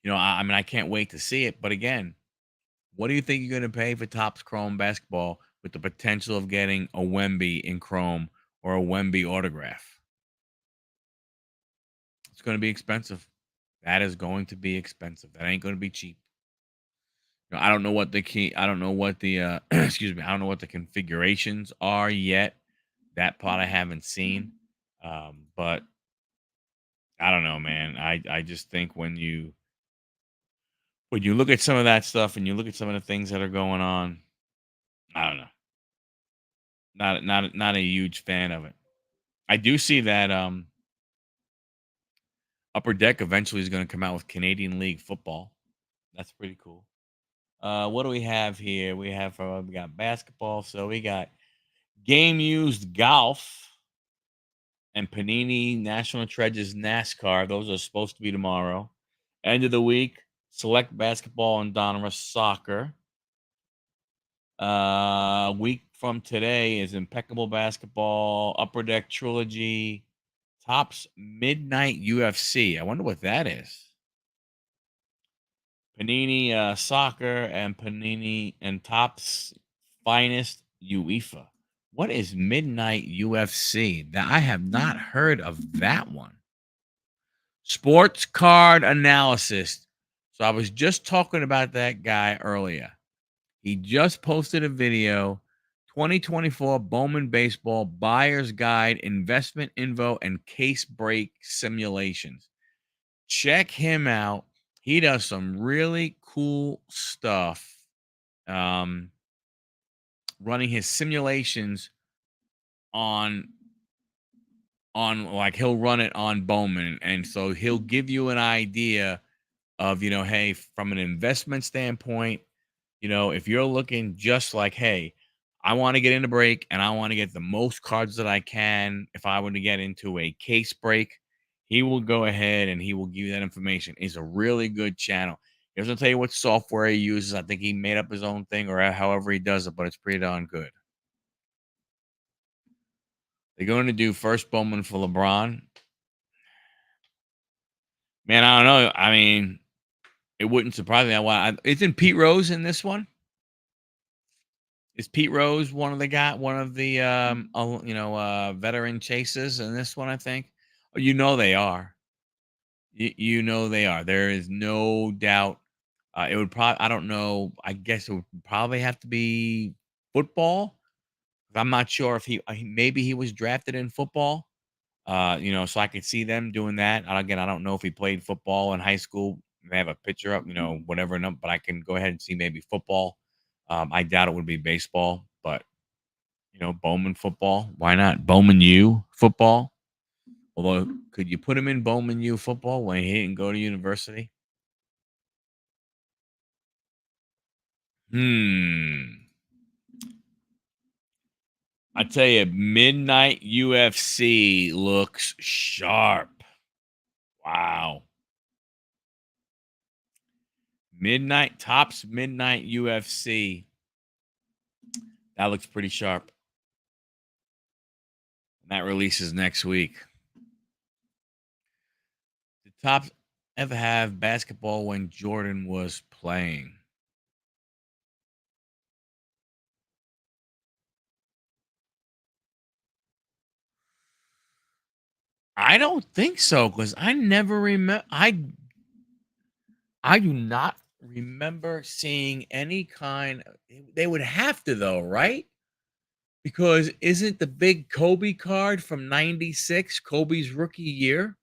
I mean, I can't wait to see it. But again, what do you think you're going to pay for Topps Chrome basketball with the potential of getting a Wemby in Chrome or a Wemby autograph? It's going to be expensive. That is going to be expensive. That ain't going to be cheap. I don't know what the key. I don't know what the excuse me. I don't know what the configurations are yet. That part I haven't seen. But I don't know, man. I just think when you look at some of that stuff and you look at some of the things that are going on, I don't know. Not a huge fan of it. I do see that Upper Deck eventually is going to come out with Canadian League football. That's pretty cool. What do we have here? We got basketball. So we got game used golf and Panini National Treasures NASCAR. Those are supposed to be tomorrow. End of the week, select basketball and Donruss soccer. Week from today is impeccable basketball, Upper Deck trilogy, Topps Midnight UFC. I wonder what that is. Panini soccer and Panini and Topps finest UEFA. What is Midnight UFC? That I have not heard of that one. Sports card analysis. So I was just talking about that guy earlier. He just posted a video, 2024 Bowman Baseball Buyer's Guide, Investment Info, and Case Break Simulations. Check him out. He does some really cool stuff. Running his simulations on like he'll run it on Bowman, and so he'll give you an idea of hey, from an investment standpoint, if you're looking just like, hey, I want to get into break and I want to get the most cards that I can. If I were to get into a case break, he will go ahead and he will give you that information. It's a really good channel. He doesn't tell you what software he uses. I think he made up his own thing or however he does it, but it's pretty darn good. They're going to do first Bowman for LeBron. Man, I don't know. I mean, it wouldn't surprise me. Isn't Pete Rose in this one? Is Pete Rose one of the veteran chasers in this one? I think. Oh, they are. They are. There is no doubt. It would probably. I don't know. I guess it would probably have to be football. I'm not sure if maybe he was drafted in football. So I could see them doing that. And again, I don't know if he played football in high school. They have a picture up, whatever. But I can go ahead and see maybe football. I doubt it would be baseball, but Bowman football. Why not Bowman U football? Although, could you put him in Bowman U football when he didn't go to university? I tell you, Midnight UFC looks sharp. Wow. Topps Midnight UFC. That looks pretty sharp. And that releases next week. Did Topps ever have basketball when Jordan was playing? I don't think so because I never remember. I do not remember seeing any kind. They would have to though, right? Because isn't the big Kobe card from '96 Kobe's rookie year?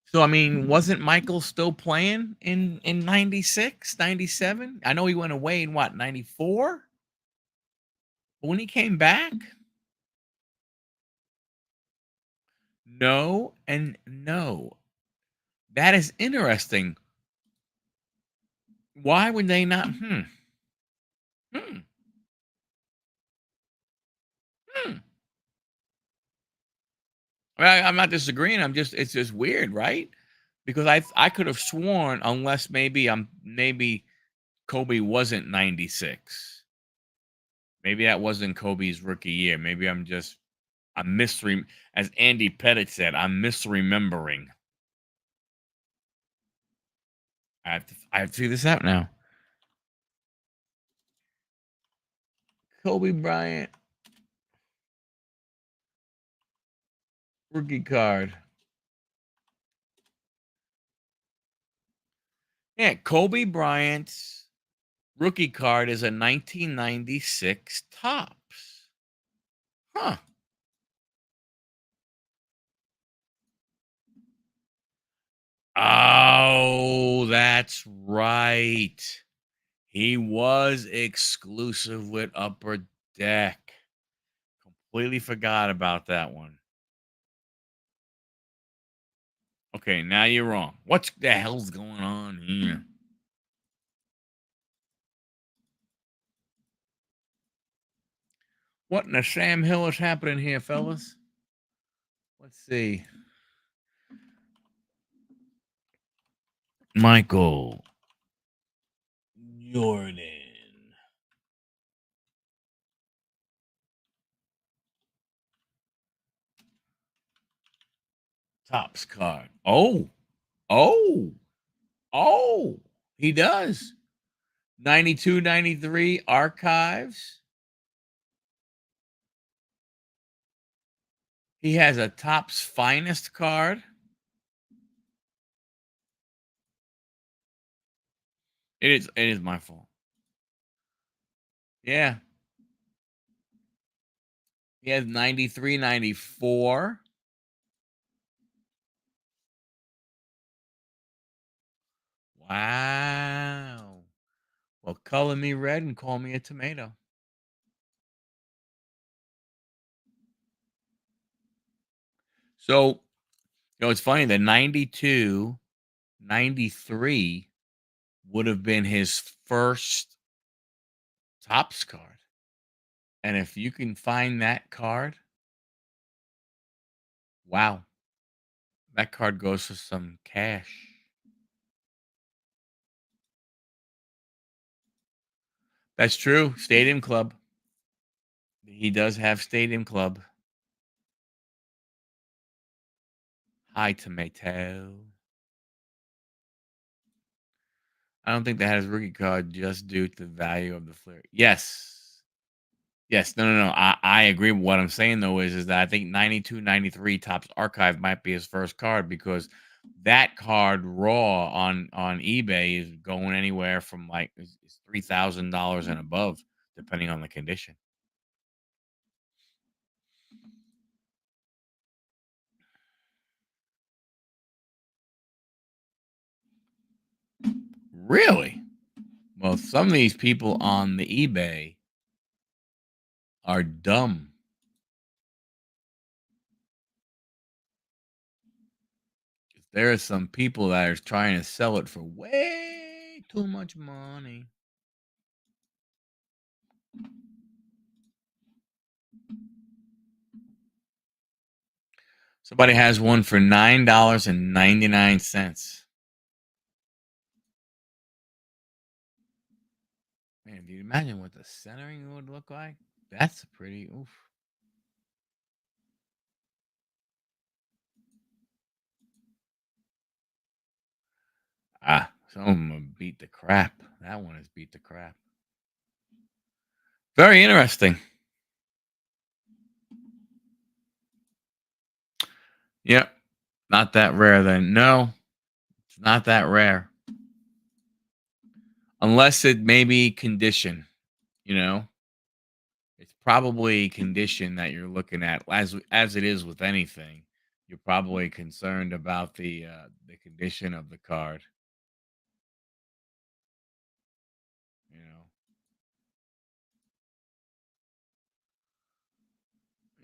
So I mean, wasn't Michael still playing in '96, '97? I know he went away in what, '94? But when he came back, no and no. That is interesting. Why would they not? Hmm, hmm. I'm not disagreeing. It's just weird, right? Because I could have sworn, unless maybe Kobe wasn't 96. Maybe that wasn't Kobe's rookie year. Maybe I'm misrem as Andy Pettit said, I'm misremembering. I have to figure this out now. Kobe Bryant rookie card. Yeah, Kobe Bryant's rookie card is a 1996 Topps. Huh. Oh, that's right. He was exclusive with Upper Deck. Completely forgot about that one. Okay, now you're wrong. What the hell's going on here? What in the Sam Hill is happening here, fellas? Let's see. Michael Jordan. Topps card. Oh, oh. He does. 92, 93 archives. He has a Topps finest card. It is my fault. Yeah. He has 93, 94. Wow. Well, color me red and call me a tomato. So, it's funny. The 92, 93 would have been his first Topps card. And if you can find that card, wow, that card goes for some cash. That's true. Stadium Club. He does have Stadium Club. Hi, tomato. I don't think that had his rookie card just due to the value of the flair. Yes. Yes. No, no, no. I agree. What I'm saying though is that I think 92, 93 Topps Archive might be his first card, because that card raw on eBay is going anywhere from like it's $3,000 and above, depending on the condition. Really? Well, some of these people on the eBay are dumb. There are some people that are trying to sell it for way too much money. Somebody has one for $9.99. Man, do you imagine what the centering would look like? That's a pretty oof. Some of them have beat the crap. That one has beat the crap. Very interesting. Yep. Not that rare then. No, it's not that rare. Unless it may be condition, you know? It's probably condition that you're looking at, as it is with anything. You're probably concerned about the condition of the card, you know.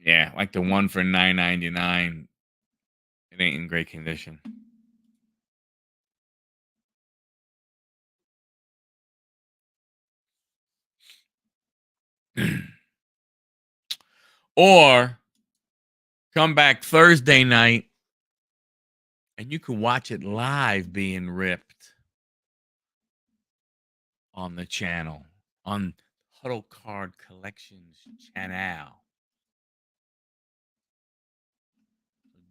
Yeah, like the one for 9.99, it ain't in great condition. Or come back Thursday night and you can watch it live being ripped on the channel, on Huddle Card Collections channel.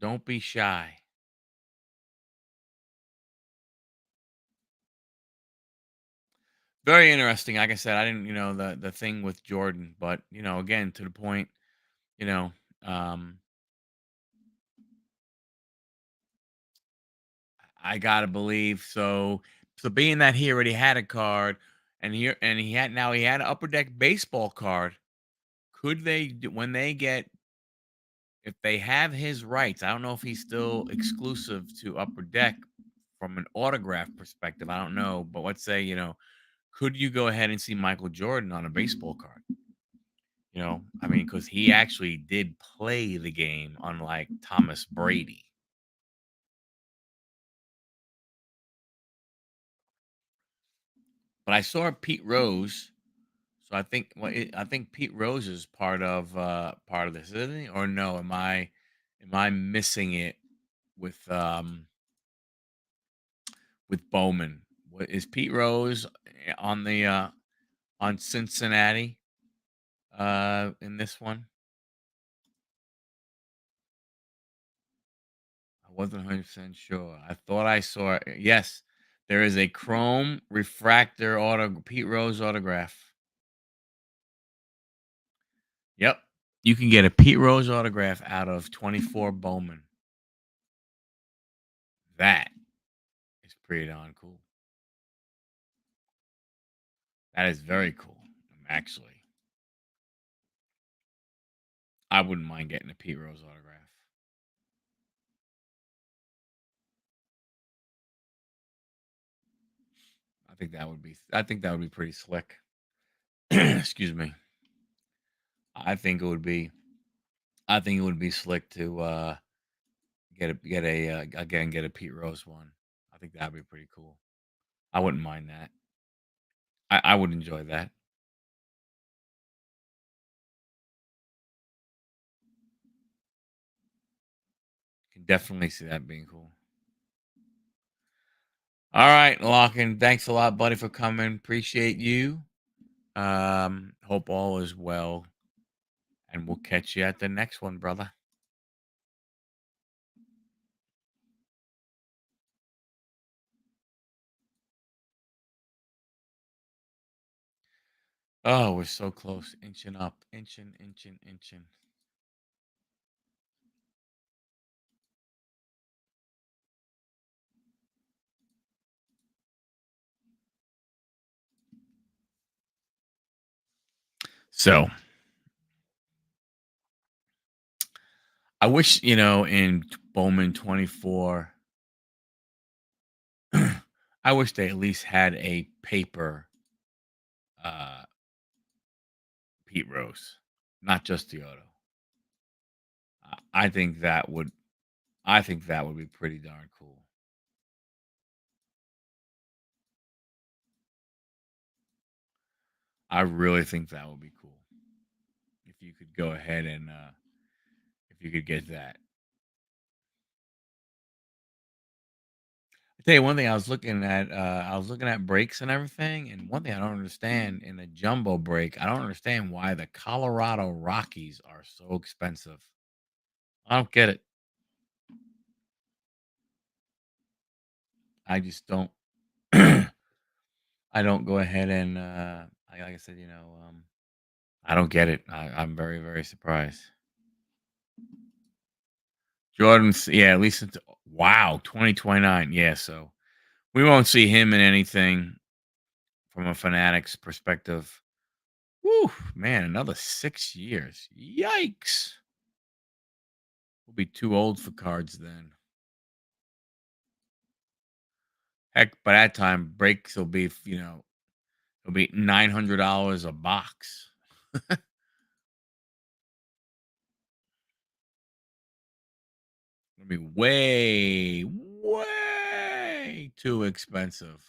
Don't be shy. Very interesting. Like I said, I didn't, the thing with Jordan, but again, to the point, you know, um, I gotta believe so. So being that he already had a card, and he had an Upper Deck baseball card. Could when they get, if they have his rights? I don't know if he's still exclusive to Upper Deck from an autograph perspective. I don't know, but let's say could you go ahead and see Michael Jordan on a baseball card? I mean, because he actually did play the game, unlike Thomas Brady. But I saw Pete Rose, so I think I think Pete Rose is part of this, isn't he? Or no? Am I missing it with Bowman? What is Pete Rose on the on Cincinnati in this one? I wasn't 100% sure. I thought I saw it. Yes, there is a chrome refractor Pete Rose autograph. Yep. You can get a Pete Rose autograph out of 24 Bowman. That is pretty darn cool. That is very cool, actually. I wouldn't mind getting a Pete Rose autograph. I think that would be pretty slick. Excuse me. I think it would be I think it would be slick to get a Pete Rose one. I think that'd be pretty cool. I wouldn't mind that. I would enjoy that. Can definitely see that being cool. All right, Lockin. Thanks a lot, buddy, for coming. Appreciate you. Hope all is well, and we'll catch you at the next one, brother. Oh, we're so close, inching up, inching. So I wish, in Bowman 24, I wish they at least had a paper uh Pete Rose, not just the auto. I think that would be pretty darn cool. I really think that would be cool if you could go ahead and if you could get that. I tell you one thing, I was looking at breaks and everything, and one thing I don't understand in a jumbo break, I don't understand why the Colorado Rockies are so expensive. I don't get it. I just don't. I don't go ahead and like I said, I don't get it. I'm very, very surprised. Jordan's, yeah, at least wow, 2029. Yeah, so we won't see him in anything from a Fanatics perspective. Whew, man, another 6 years. Yikes. We'll be too old for cards then. Heck, by that time, breaks will be, it'll be $900 a box. It'll be way, way too expensive.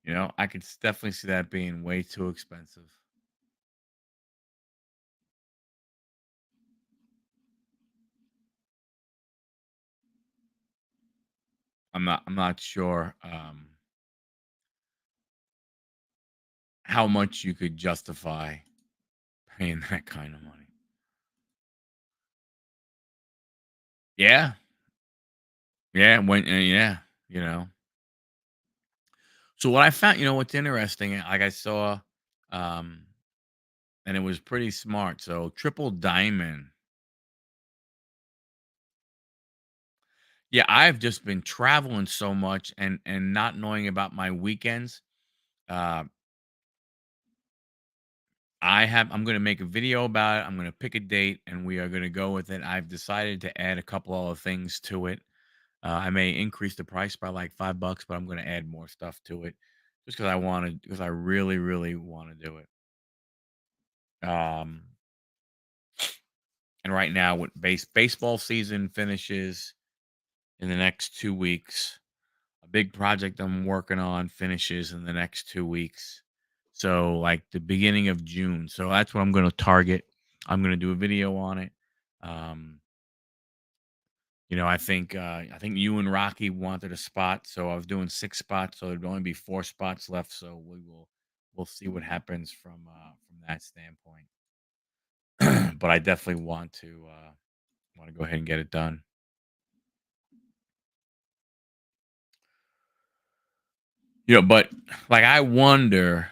I could definitely see that being way too expensive. I'm not sure how much you could justify paying that kind of money. Yeah. Yeah, yeah, you know. So what I found, what's interesting, like I saw um and it was pretty smart. So triple diamond. Yeah, I've just been traveling so much and not knowing about my weekends. Uh I'm going to make a video about it. I'm going to pick a date and we are going to go with it. I've decided to add a couple other things to it. I may increase the price by like $5, but I'm going to add more stuff to it just because I really, really want to do it. Um, and right now, with baseball season finishes in the next 2 weeks, a big project I'm working on finishes in the next 2 weeks. So, like the beginning of June. So that's what I'm going to target. I'm going to do a video on it. Um, I think you and Rocky wanted a spot, so I was doing 6 spots, so there'd only be 4 spots left. So we'll see what happens from that standpoint. But I definitely want to go ahead and get it done. But like I wonder,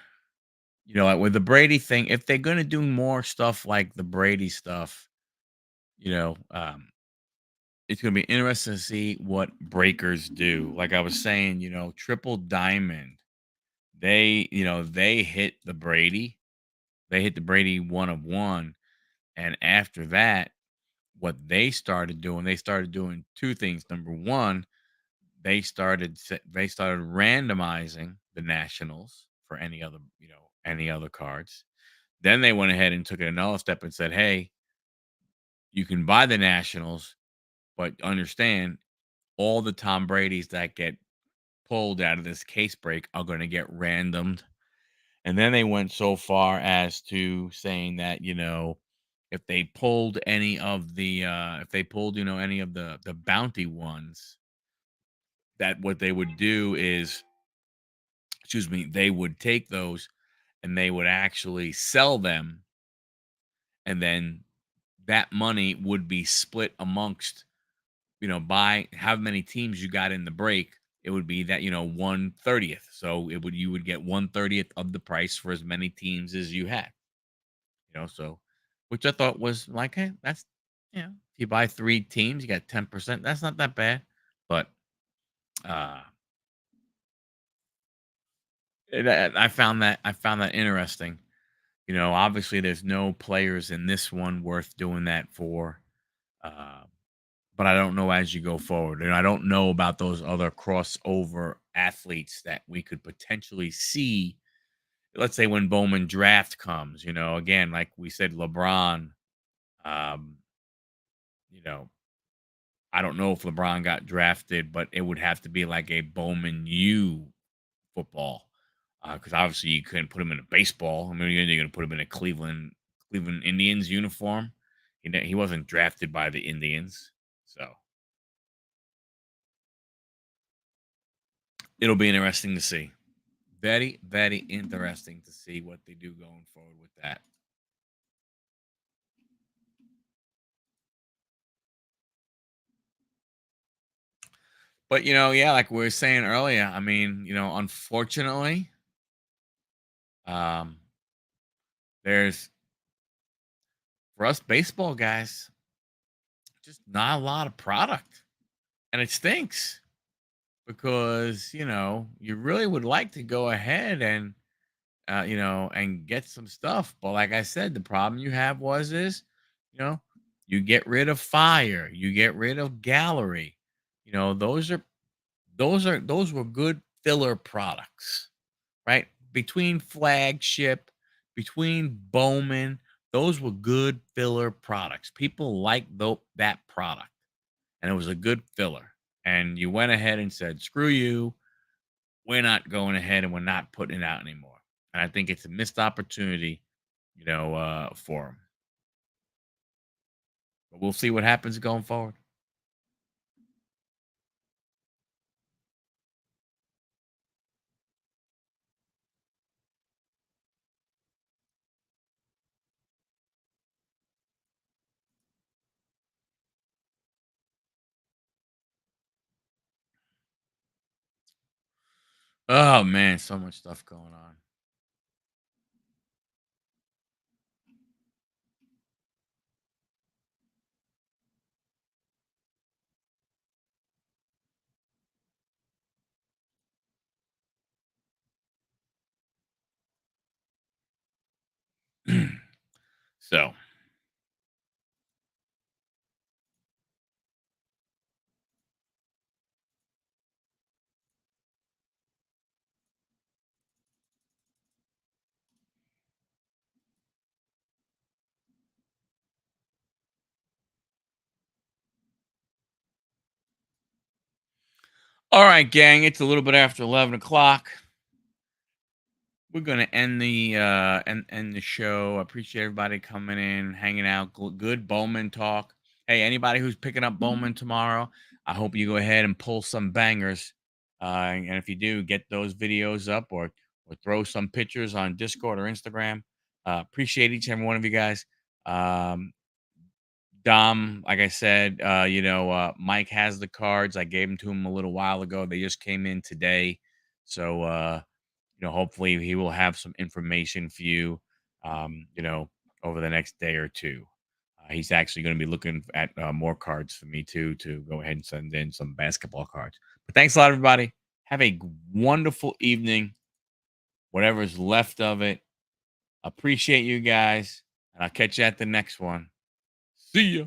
like with the Brady thing, if they're gonna do more stuff like the Brady stuff, you know, um, it's gonna be interesting to see what breakers do. Like I was saying, Triple Diamond, they hit the Brady. They hit the Brady one of one. And after that, what they started doing two things. Number one, they started randomizing the nationals for any other cards. Then they went ahead and took it another step and said, "Hey, you can buy the nationals, but understand all the Tom Brady's that get pulled out of this case break are going to get randomed." And then they went so far as to saying that, if they pulled if they pulled, any of the bounty ones, that what they would do is, excuse me, they would take those and they would actually sell them, and then that money would be split amongst, by how many teams you got in the break. It would be that, 1/30th. So you would get 1/30th of the price for as many teams as you had. So which I thought was like, hey, that's, if you buy 3 teams, you got 10%. That's not that bad. But uh I found that interesting. Obviously there's no players in this one worth doing that for. Uh, but I don't know as you go forward. And I don't know about those other crossover athletes that we could potentially see. Let's say when Bowman draft comes, again, like we said, LeBron, um, you know, I don't know if LeBron got drafted, but it would have to be like a Bowman U football. Because obviously you couldn't put him in a baseball. I mean, you're going to put him in a Cleveland Indians uniform. He wasn't drafted by the Indians, so it'll be interesting to see. Very, very interesting to see what they do going forward with that. But yeah, like we were saying earlier, I mean, unfortunately, um, there's for us baseball guys, just not a lot of product, and it stinks because you really would like to go ahead and get some stuff. But like I said, the problem you have is, you know, you get rid of fire, you get rid of gallery. Those were good filler products, right? Between flagship, between Bowman, those were good filler products. People liked that product, and it was a good filler. And you went ahead and said, "Screw you." we're not going ahead and we're not putting it out anymore. And I think it's a missed opportunity, for them. But we'll see what happens going forward. Oh man, so much stuff going on. So, all right, gang, it's a little bit after 11 o'clock. We're gonna end the show. I appreciate everybody coming in, hanging out. Good Bowman talk. Hey, anybody who's picking up Bowman tomorrow, I hope you go ahead and pull some bangers. And if you do, get those videos up or throw some pictures on Discord or Instagram. Appreciate each and every one of you guys. Um, Dom, like I said, Mike has the cards. I gave them to him a little while ago. They just came in today, so hopefully he will have some information for you, um, you know, over the next day or two. He's actually going to be looking at more cards for me too, to go ahead and send in some basketball cards. But thanks a lot, everybody. Have a wonderful evening, whatever's left of it. Appreciate you guys, and I'll catch you at the next one. See ya.